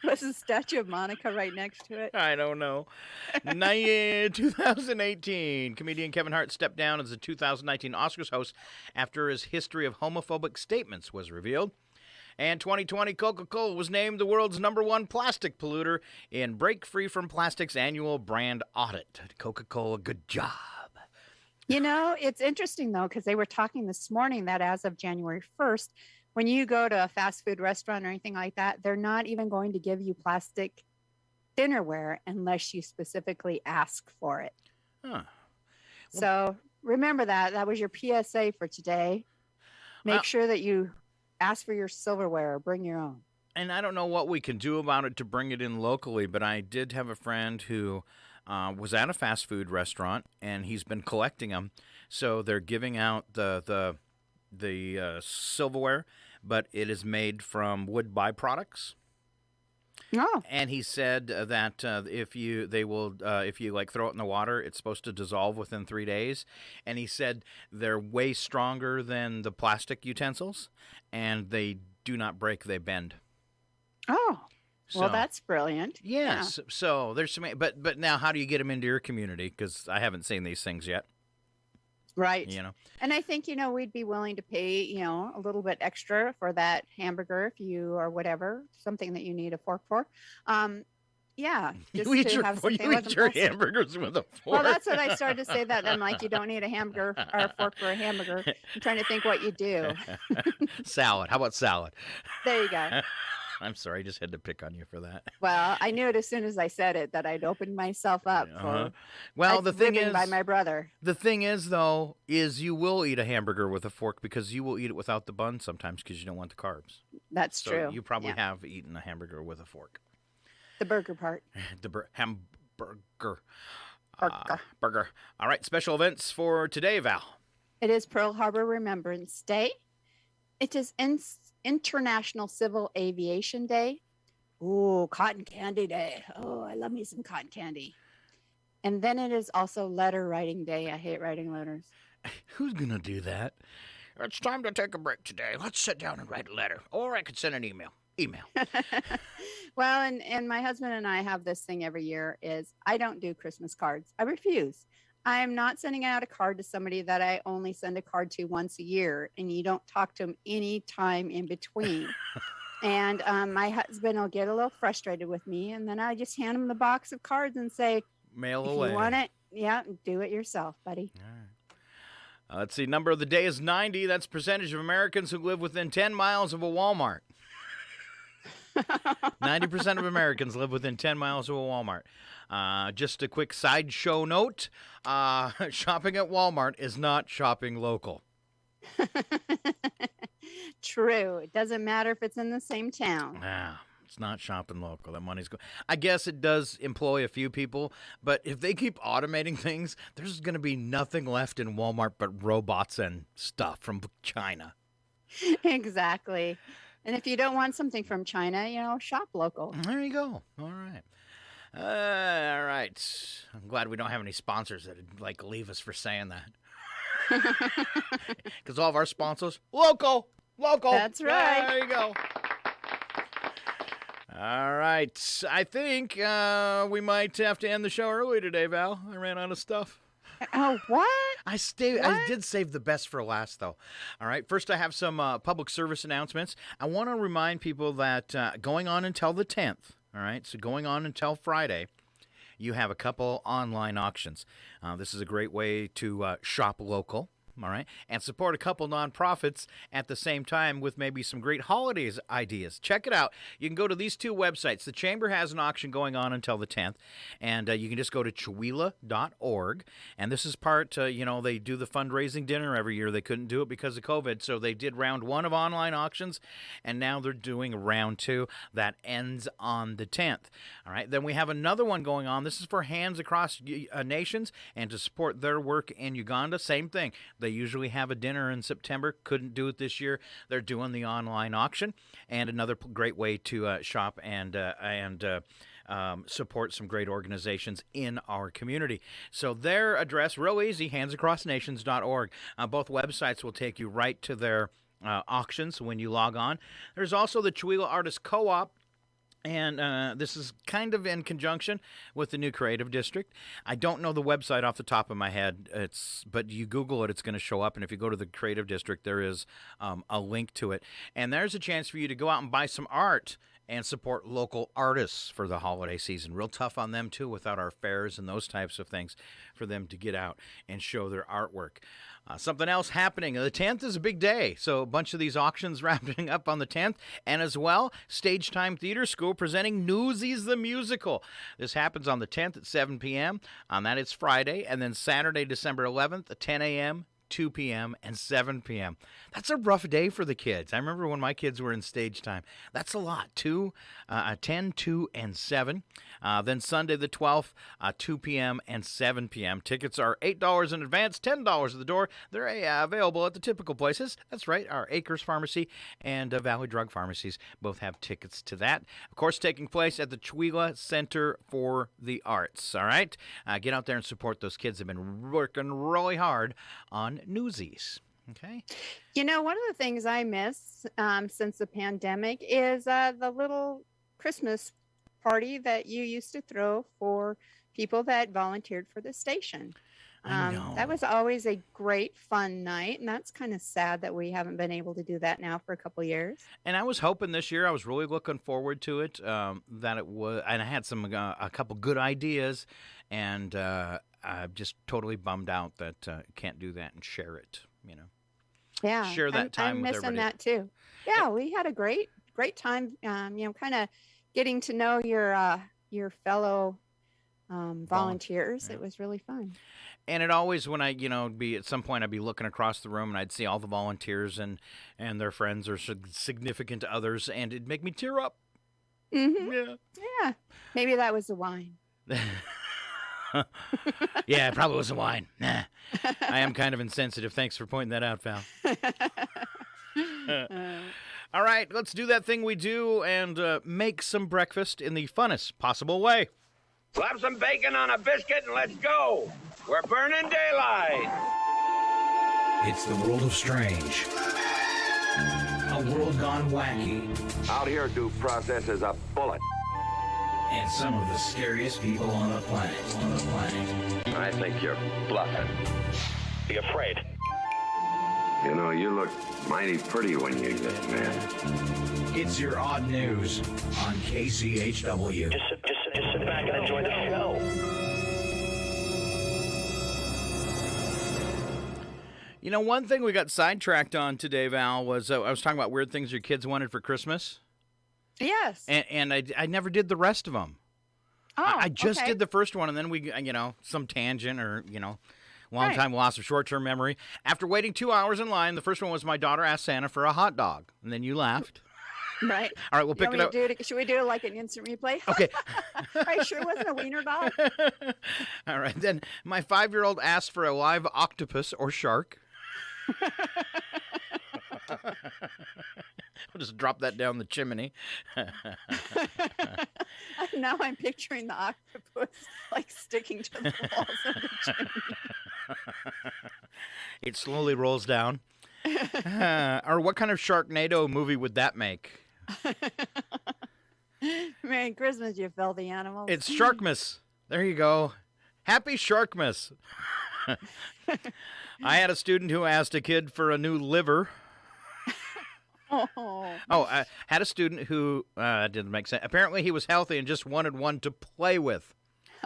Was the statue of Monica right next to it? I don't know. 2018, comedian Kevin Hart stepped down as the 2019 Oscars host after his history of homophobic statements was revealed. And 2020, Coca-Cola was named the world's #1 plastic polluter in Break Free from Plastic's annual brand audit. Coca-Cola, good job. You know, it's interesting, though, because they were talking this morning that as of January 1st, when you go to a fast food restaurant or anything like that, they're not even going to give you plastic dinnerware unless you specifically ask for it. Huh. So remember that. That was your PSA for today. Make sure that you ask for your silverware or bring your own. And I don't know what we can do about it to bring it in locally, but I did have a friend who was at a fast food restaurant, and he's been collecting them. So they're giving out the silverware, but it is made from wood byproducts. Oh. And he said that if you throw it in the water, it's supposed to dissolve within 3 days. And he said they're way stronger than the plastic utensils, and they do not break; they bend. Oh. Well, that's brilliant. Yes. Yeah. So there's some, but now how do you get them into your community? Because I haven't seen these things yet. Right. You know. And I think, we'd be willing to pay, a little bit extra for that hamburger if you or whatever, something that you need a fork for. Yeah. Just you eat to your, have something you eat your hamburgers with a fork. Well, that's what I started to say that. I'm like, you don't need a hamburger or a fork for a hamburger. I'm trying to think what you do. Salad. How about salad? There you go. I'm sorry, I just had to pick on you for that. Well, I knew it as soon as I said it that I'd opened myself up for the thing is by my brother. The thing is, though, is you will eat a hamburger with a fork because you will eat it without the bun sometimes because you don't want the carbs. That's true. You probably have eaten a hamburger with a fork. The burger part. The hamburger. Burger. All right, special events for today, Val. It is Pearl Harbor Remembrance Day. It is International Civil Aviation Day. Ooh, Cotton Candy Day. Oh, I love me some cotton candy. And then it is also Letter Writing Day. I hate writing letters. Who's going to do that? It's time to take a break today. Let's sit down and write a letter. Or I could send an email. Well, and my husband and I have this thing every year is I don't do Christmas cards. I refuse. I am not sending out a card to somebody that I only send a card to once a year, and you don't talk to them any time in between. And my husband will get a little frustrated with me, and then I just hand him the box of cards and say, mail if away. You want it? Yeah, do it yourself, buddy. All right. Let's see. Number of the day is 90. That's percentage of Americans who live within 10 miles of a Walmart. 90% of Americans live within 10 miles of a Walmart. Just a quick sideshow note. Shopping at Walmart is not shopping local. True. It doesn't matter if it's in the same town. Nah, it's not shopping local. That money's going. I guess it does employ a few people, but if they keep automating things, there's going to be nothing left in Walmart but robots and stuff from China. Exactly. And if you don't want something from China, shop local. There you go. All right. All right. I'm glad we don't have any sponsors that leave us for saying that. Because all of our sponsors, local. That's right. There you go. All right. I think we might have to end the show early today, Val. I ran out of stuff. Oh, what? I did save the best for last, though. All right. First, I have some public service announcements. I want to remind people that going on until the 10th, all right, so going on until Friday, you have a couple online auctions. This is a great way to shop local. All right, and support a couple nonprofits at the same time with maybe some great holidays ideas. Check it out. You can go to these two websites. The Chamber has an auction going on until the 10th, and you can just go to chewila.org. And this is part, they do the fundraising dinner every year. They couldn't do it because of COVID, so they did round 1 of online auctions, and now they're doing round 2 that ends on the 10th. All right, then we have another one going on. This is for Hands Across Nations and to support their work in Uganda. Same thing. They usually have a dinner in September. Couldn't do it this year. They're doing the online auction, and another great way to shop and support some great organizations in our community. So their address, real easy, handsacrossnations.org. Both websites will take you right to their auctions when you log on. There's also the Chewila Artist Co-op. And this is kind of in conjunction with the new Creative District. I don't know the website off the top of my head, but you Google it, it's going to show up. And if you go to the Creative District, there is a link to it. And there's a chance for you to go out and buy some art and support local artists for the holiday season. Real tough on them, too, without our fairs and those types of things, for them to get out and show their artwork. Something else happening. The 10th is a big day, so a bunch of these auctions wrapping up on the 10th. And as well, Stage Time Theater School presenting Newsies the Musical. This happens on the 10th at 7 p.m. On that, it's Friday. And then Saturday, December 11th at 10 a.m., 2 p.m., and 7 p.m. That's a rough day for the kids. I remember when my kids were in stage time. That's a lot. 10, 2, and 7. Then Sunday the 12th, 2 p.m. and 7 p.m. Tickets are $8 in advance, $10 at the door. They're available at the typical places. That's right, our Acres Pharmacy and Valley Drug Pharmacies both have tickets to that. Of course, taking place at the Chewila Center for the Arts. All right? Get out there and support those kids. They've been working really hard on Newsies. Okay. One of the things I miss since the pandemic is the little Christmas party that you used to throw for people that volunteered for the station. I know. That was always a great fun night, and that's kind of sad that we haven't been able to do that now for a couple years. And I was hoping this year, I was really looking forward to it, that it was, and I had a couple good ideas, and I'm just totally bummed out that can't do that and share it, Yeah, share that time I'm with missing everybody. that too. Yeah, we had a great time. Kind of getting to know your fellow volunteers. Yeah. It was really fun. And it always, when I, be at some point, I'd be looking across the room and I'd see all the volunteers and their friends or significant others, and it'd make me tear up. Mm-hmm. Yeah. Yeah, maybe that was the wine. Yeah, it probably was the wine. Nah. I am kind of insensitive. Thanks for pointing that out, Val. All right, let's do that thing we do and make some breakfast in the funnest possible way. Slap some bacon on a biscuit and let's go. We're burning daylight. It's the world of strange. A world gone wacky. Out here, due process is a bullet. And some of the scariest people on the planet. I think you're bluffing. Be afraid. You look mighty pretty when you get mad. It's your odd news on KCHW. Just sit back and enjoy the show. You know, one thing we got sidetracked on today, Val, was I was talking about weird things your kids wanted for Christmas. Yes. And I never did the rest of them. Oh, I just okay. did the first one, and then we, some tangent or, long time loss of short-term memory. After waiting 2 hours in line, the first one was my daughter asked Santa for a hot dog, and then you laughed. Right. All right, we'll pick it up. Should we do it like an instant replay? Okay. Are you sure it wasn't a wiener dog? All right, then my 5-year-old asked for a live octopus or shark. I'll just drop that down the chimney. Now I'm picturing the octopus like sticking to the walls of the chimney. It slowly rolls down. Or what kind of Sharknado movie would that make? Merry Christmas, you filthy animals. It's Sharkmas. There you go. Happy Sharkmas. I had a student who asked a kid for a new liver. I had a student who didn't make sense. Apparently, he was healthy and just wanted one to play with.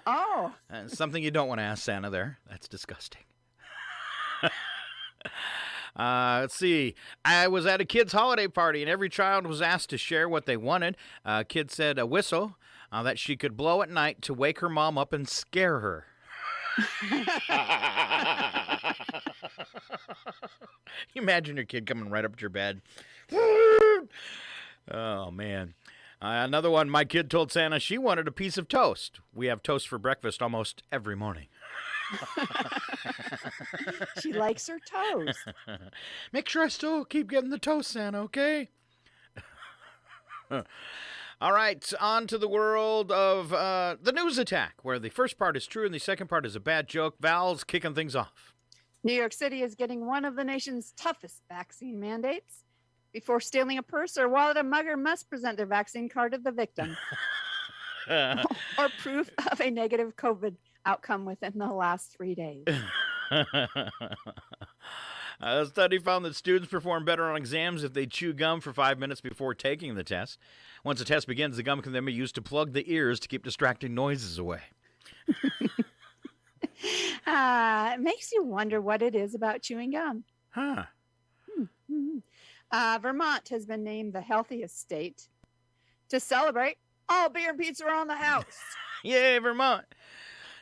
Oh. Something you don't want to ask Santa there. That's disgusting. Let's see. I was at a kid's holiday party, and every child was asked to share what they wanted. A kid said a whistle that she could blow at night to wake her mom up and scare her. You imagine your kid coming right up to your bed. Oh, man. Another one, my kid told Santa she wanted a piece of toast. We have toast for breakfast almost every morning. She likes her toast. Make sure I still keep getting the toast, Santa, okay? All right, on to the world of the news attack, where the first part is true and the second part is a bad joke. Val's kicking things off. New York City is getting one of the nation's toughest vaccine mandates. Before stealing a purse or wallet, a mugger must present their vaccine card to the victim or proof of a negative COVID outcome within the last 3 days. A study found that students perform better on exams if they chew gum for 5 minutes before taking the test. Once the test begins, the gum can then be used to plug the ears to keep distracting noises away. It makes you wonder what it is about chewing gum. Huh. Vermont has been named the healthiest state. To celebrate, all beer and pizza are on the house. Yay, Vermont.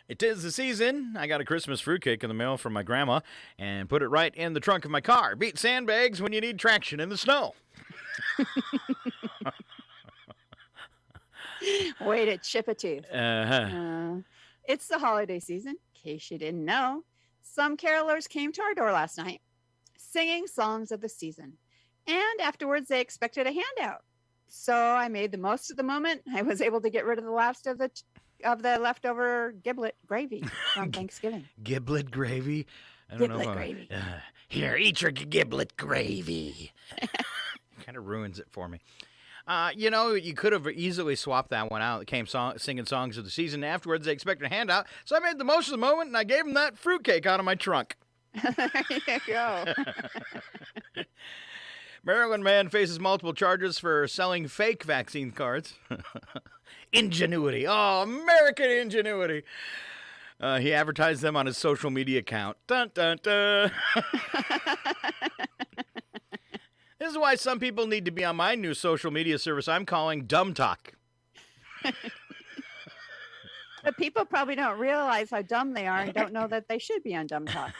It is the season. I got a Christmas fruitcake in the mail from my grandma and put it right in the trunk of my car. Beat sandbags when you need traction in the snow. Way to chip a tooth. Uh-huh. It's the holiday season, in case you didn't know. Some carolers came to our door last night, singing songs of the season. And afterwards, they expected a handout. So I made the most of the moment. I was able to get rid of the last of the leftover giblet gravy from Thanksgiving. Giblet gravy? I don't Giblet know. Gravy. Here, eat your giblet gravy. Kind of ruins it for me. You could have easily swapped that one out. It came singing songs of the season. Afterwards, they expected a handout. So I made the most of the moment, and I gave them that fruitcake out of my trunk. There you go. Maryland man faces multiple charges for selling fake vaccine cards. Ingenuity. Oh, American ingenuity. He advertised them on his social media account. Dun, dun, dun. This is why some people need to be on my new social media service I'm calling Dumb Talk. But people probably don't realize how dumb they are and don't know that they should be on Dumb Talk.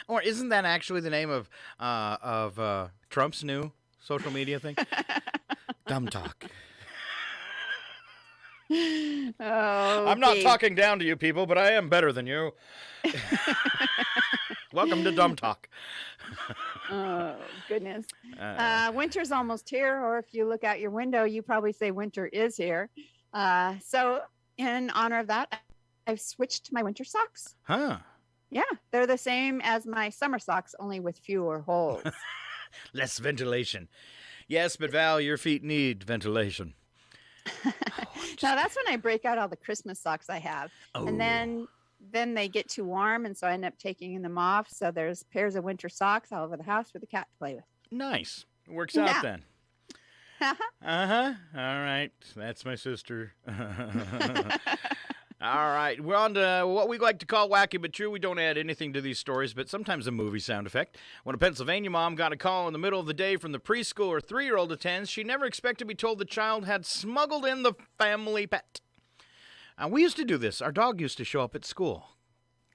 Or isn't that actually the name of Trump's new social media thing? Dumb Talk. Oh, I'm not talking down to you people, but I am better than you. Welcome to Dumb Talk. Oh, goodness. Winter's almost here, or if you look out your window, you probably say winter is here. So in honor of that, I've switched to my winter socks. Huh. Yeah, they're the same as my summer socks, only with fewer holes. Less ventilation. Yes, but Val, your feet need ventilation. Now that's when I break out all the Christmas socks I have. Oh. And then they get too warm, and so I end up taking them off. So there's pairs of winter socks all over the house for the cat to play with. Nice. Works out then. Uh-huh. All right. That's my sister. All right, we're on to what we like to call wacky but true. We don't add anything to these stories, but sometimes a movie sound effect. When a Pennsylvania mom got a call in the middle of the day from the preschool her 3-year-old attends, she never expected to be told the child had smuggled in the family pet. We used to do this. Our dog used to show up at school.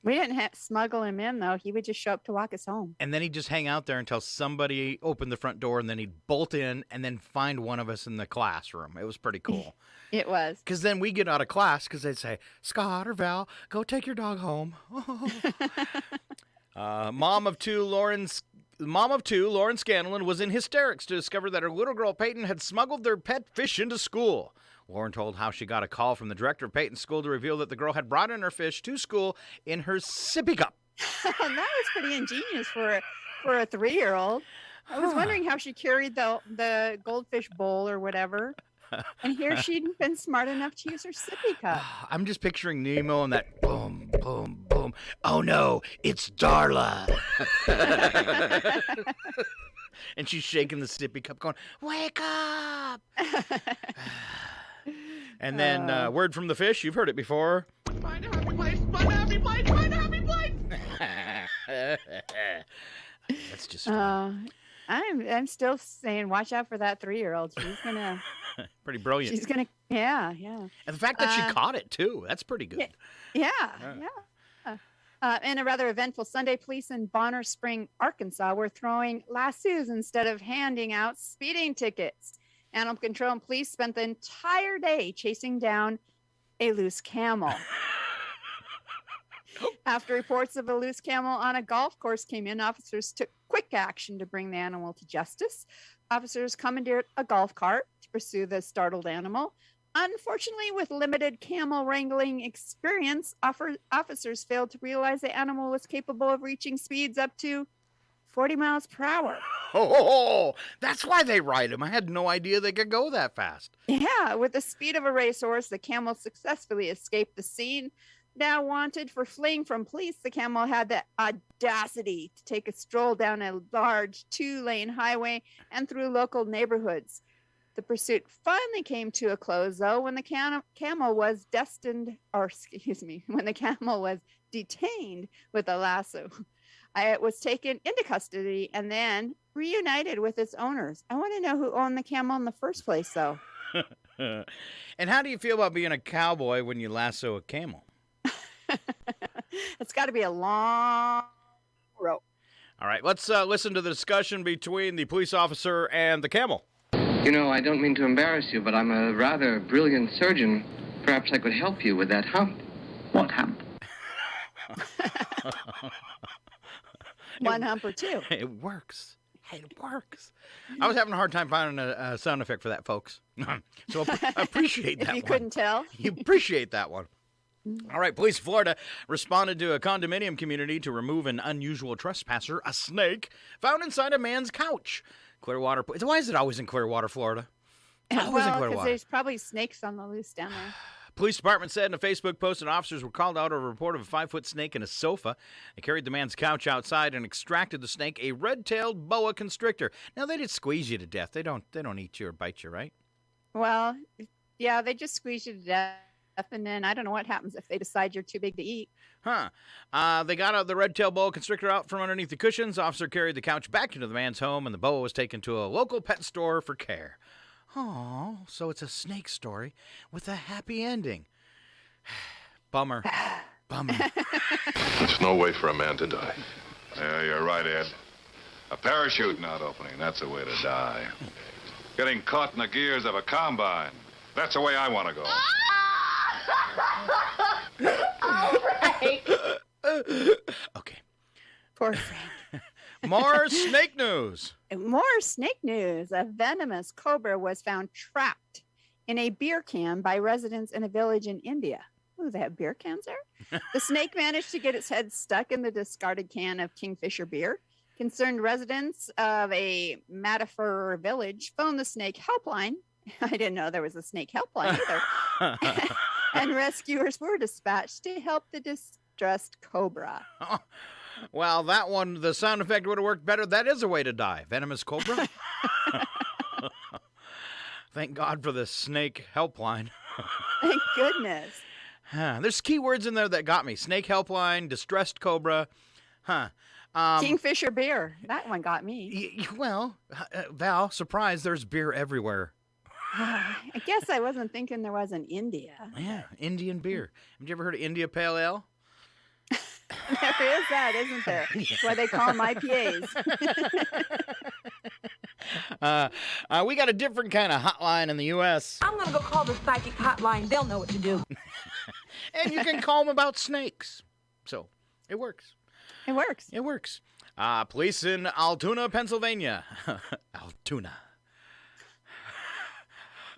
We didn't smuggle him in, though. He would just show up to walk us home. And then he'd just hang out there until somebody opened the front door, and then he'd bolt in and then find one of us in the classroom. It was pretty cool. It was. Because then we get out of class because they'd say, Scott or Val, go take your dog home. Mom of two, Lauren Scanlon, was in hysterics to discover that her little girl, Peyton, had smuggled their pet fish into school. Lauren told how she got a call from the director of Peyton's school to reveal that the girl had brought in her fish to school in her sippy cup. And that was pretty ingenious for a 3-year-old. I was wondering how she carried the goldfish bowl or whatever. And here she'd been smart enough to use her sippy cup. I'm just picturing Nemo and that boom, boom, boom. Oh no, it's Darla. And she's shaking the sippy cup going, wake up. And then word from the fish, you've heard it before. Find a happy place, find a happy place, find a happy place. That's just fun. I'm still saying, watch out for that 3-year-old. She's gonna pretty brilliant. She's gonna, yeah. And the fact that she caught it too, that's pretty good. Yeah. In a rather eventful Sunday, police in Bonner Spring, Arkansas, were throwing lassos instead of handing out speeding tickets. Animal control and police spent the entire day chasing down a loose camel. After reports of a loose camel on a golf course came in, officers took quick action to bring the animal to justice. Officers commandeered a golf cart to pursue the startled animal. Unfortunately, with limited camel wrangling experience, officers failed to realize the animal was capable of reaching speeds up to 40 miles per hour. Oh, that's why they ride them. I had no idea they could go that fast. Yeah, with the speed of a racehorse, the camel successfully escaped the scene. Now wanted for fleeing from police, the camel had the audacity to take a stroll down a large 2-lane highway and through local neighborhoods. The pursuit finally came to a close, though, when the camel was detained with a lasso. It was taken into custody and then reunited with its owners. I want to know who owned the camel in the first place, though. And how do you feel about being a cowboy when you lasso a camel? It's got to be a long rope. All right, let's listen to the discussion between the police officer and the camel. You know, I don't mean to embarrass you, but I'm a rather brilliant surgeon. Perhaps I could help you with that hump. What hump? One hump or two. It works. It works. I was having a hard time finding a sound effect for that, folks. So I appreciate that one. If you couldn't tell. You appreciate that one. All right, police in Florida responded to a condominium community to remove an unusual trespasser, a snake, found inside a man's couch. Clearwater. Why is it always in Clearwater, Florida? Well, because there's probably snakes on the loose down there. Police department said in a Facebook post that officers were called out over a report of a 5-foot snake in a sofa. They carried the man's couch outside and extracted the snake, a red-tailed boa constrictor. Now, they did squeeze you to death. They don't eat you or bite you, right? Well, yeah, they just squeeze you to death, and then I don't know what happens if they decide you're too big to eat. They got the red-tailed boa constrictor out from underneath the cushions. Officer carried the couch back into the man's home, and the boa was taken to a local pet store for care. Oh, so it's a snake story with a happy ending. Bummer. There's no way for a man to die. Yeah, you're right, Ed. A parachute not opening, that's the way to die. Getting caught in the gears of a combine, that's the way I want to go. Okay. Poor Frank. More snake news. More snake news. A venomous cobra was found trapped in a beer can by residents in a village in India. Ooh, they have beer cans there? The snake managed to get its head stuck in the discarded can of Kingfisher beer. Concerned residents of a Matafur village phoned the snake helpline. I didn't know there was a snake helpline either. And rescuers were dispatched to help the distressed cobra. Well, that one, the sound effect would have worked better. That is a way to die. Venomous cobra. Thank God for the snake helpline. Thank goodness. There's keywords in there that got me. Snake helpline, distressed cobra. Kingfisher beer. That one got me. Well, Val, surprise, there's beer everywhere. I guess I wasn't thinking there was in India. Yeah, Indian beer. Have you ever heard of India Pale Ale? There is that, isn't there? That's why they call them IPAs. We got a different kind of hotline in the U.S. I'm going to go call the psychic hotline. They'll know what to do. And you can call them about snakes. So, it works. It works. It works. Police in Altoona, Pennsylvania. Altoona.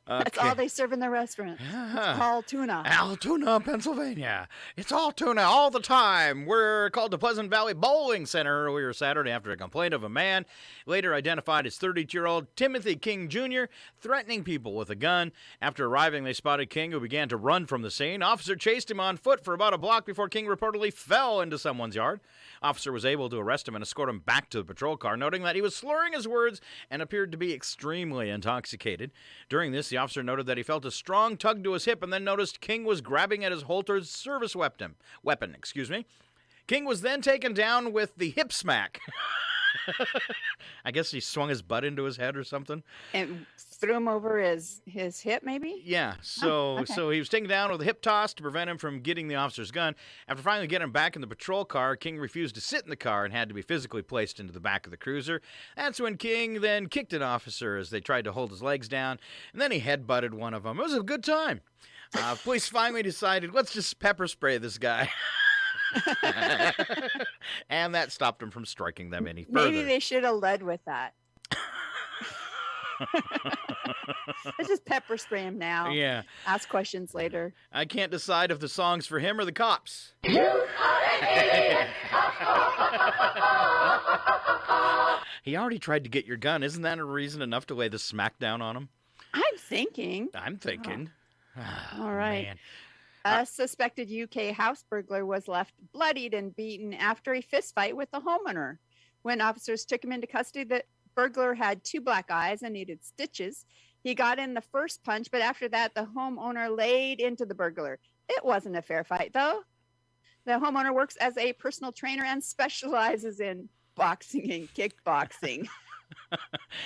That's all they serve in their restaurant. It's called tuna. Altoona, Pennsylvania. It's all tuna all the time. We're called the Pleasant Valley Bowling Center earlier Saturday after a complaint of a man, later identified as 32-year-old Timothy King Jr., threatening people with a gun. After arriving, they spotted King, who began to run from the scene. Officer chased him on foot for about a block before King reportedly fell into someone's yard. Officer was able to arrest him and escort him back to the patrol car, noting that he was slurring his words and appeared to be extremely intoxicated. During this, the officer noted that he felt a strong tug to his hip and then noticed King was grabbing at his holstered service weapon. King was then taken down with the hip smack. I guess he swung his butt into his head or something. And threw him over his hip, maybe? Yeah, so okay. So he was taken down with a hip toss to prevent him from getting the officer's gun. After finally getting him back in the patrol car, King refused to sit in the car and had to be physically placed into the back of the cruiser. That's when King then kicked an officer as they tried to hold his legs down, and then he headbutted one of them. It was a good time. Police finally decided, let's just pepper spray this guy. And that stopped him from striking them any further. Maybe they should have led with that. Let's just pepper spray him now. Yeah. Ask questions later. I can't decide if the song's for him or the cops. He already tried to get your gun. Isn't that a reason enough to lay the smackdown on him? I'm thinking. All right. Man. A suspected UK house burglar was left bloodied and beaten after a fistfight with the homeowner. When officers took him into custody, the burglar had 2 black eyes and needed stitches. He got in the first punch, but after that, the homeowner laid into the burglar. It wasn't a fair fight, though. The homeowner works as a personal trainer and specializes in boxing and kickboxing.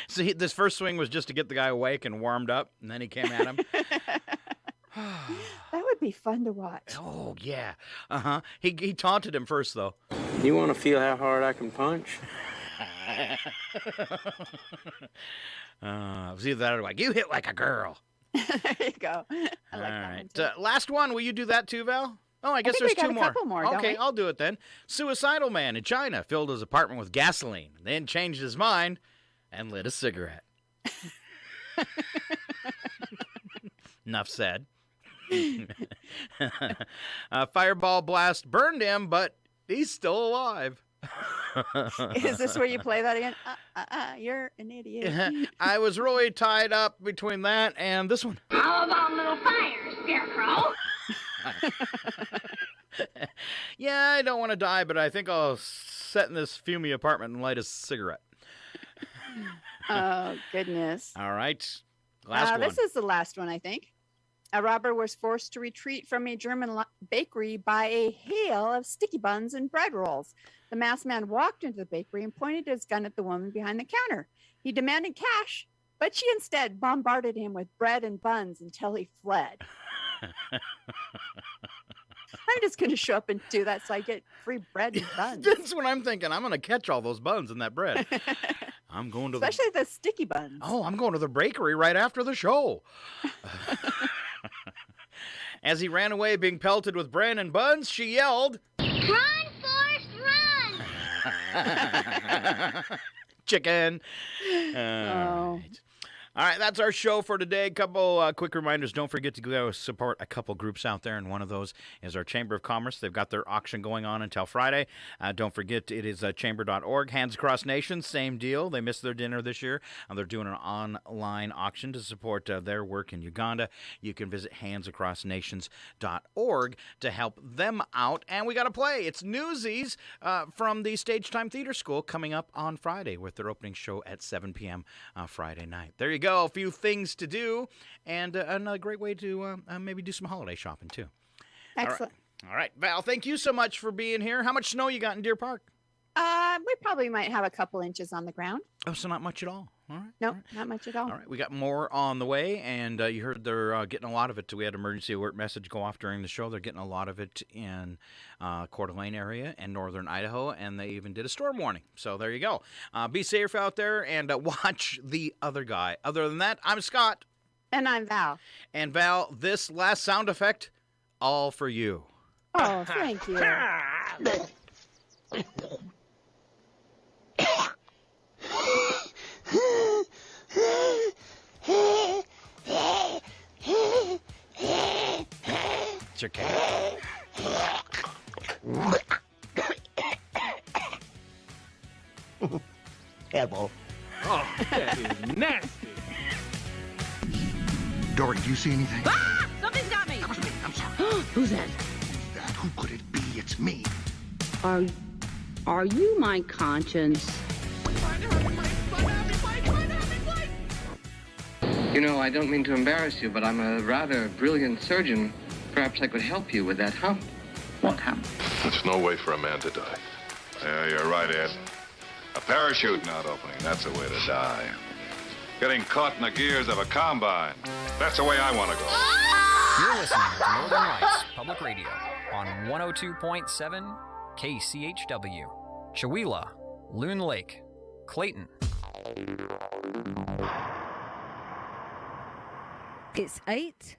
So this first swing was just to get the guy awake and warmed up, and then he came at him. That would be fun to watch. Oh, yeah. He taunted him first, though. You want to feel how hard I can punch? It was either that or like, you hit like a girl. There you go. I like All that right. one too. Last one. Will you do that too, Val? Oh, I guess think there's we got 2 a couple more, don't Okay, we? I'll do it then. Suicidal man in China filled his apartment with gasoline, then changed his mind and lit a cigarette. Enough said. A fireball blast burned him, but he's still alive. Is this where you play that again? You're an idiot. I was really tied up between that and this one. How about a little fire, Scarecrow? Yeah, I don't want to die, but I think I'll sit in this fumey apartment and light a cigarette. Oh, goodness. All right. Last one. This is the last one, I think. A robber was forced to retreat from a German bakery by a hail of sticky buns and bread rolls. The masked man walked into the bakery and pointed his gun at the woman behind the counter. He demanded cash, but she instead bombarded him with bread and buns until he fled. I'm just going to show up and do that so I get free bread and buns. That's what I'm thinking. I'm going to catch all those buns in that bread. I'm going to Especially the sticky buns. Oh, I'm going to the bakery right after the show. As he ran away being pelted with bread and buns, she yelled, Run, Forrest, run! chicken. Oh. Right. All right, that's our show for today. A couple quick reminders. Don't forget to go support a couple groups out there, and one of those is our Chamber of Commerce. They've got their auction going on until Friday. Don't forget, it is chamber.org. Hands Across Nations, same deal. They missed their dinner this year. They're doing an online auction to support their work in Uganda. You can visit handsacrossnations.org to help them out. And we got to play. It's Newsies from the Stage Time Theater School coming up on Friday with their opening show at 7 p.m. Friday night. There you go. A few things to do, and another great way to maybe do some holiday shopping, too. Excellent. All right, Val, thank you so much for being here. How much snow you got in Deer Park? We probably might have a couple inches on the ground. Oh, so not much at all. All right. Nope, not much at all. All right, we got more on the way, and you heard they're getting a lot of it. We had emergency alert message go off during the show. They're getting a lot of it in Coeur d'Alene area and northern Idaho, and they even did a storm warning. So there you go. Be safe out there and watch the other guy. Other than that, I'm Scott. And I'm Val. And Val, this last sound effect, all for you. Oh, thank you. It's your cat. Hello. Oh, that is nasty. Dory, do you see anything? Ah! Something's got me. That was me. I'm sorry. Who's that? Who could it be? It's me. Are you my conscience? You know, I don't mean to embarrass you, but I'm a rather brilliant surgeon. Perhaps I could help you with that hump. What hump? There's no way for a man to die. Yeah, you're right, Ed. A parachute not opening, that's the way to die. Getting caught in the gears of a combine, that's the way I want to go. You're listening to Northern Lights Public Radio on 102.7 KCHW. Chewelah, Loon Lake, Clayton. It's 8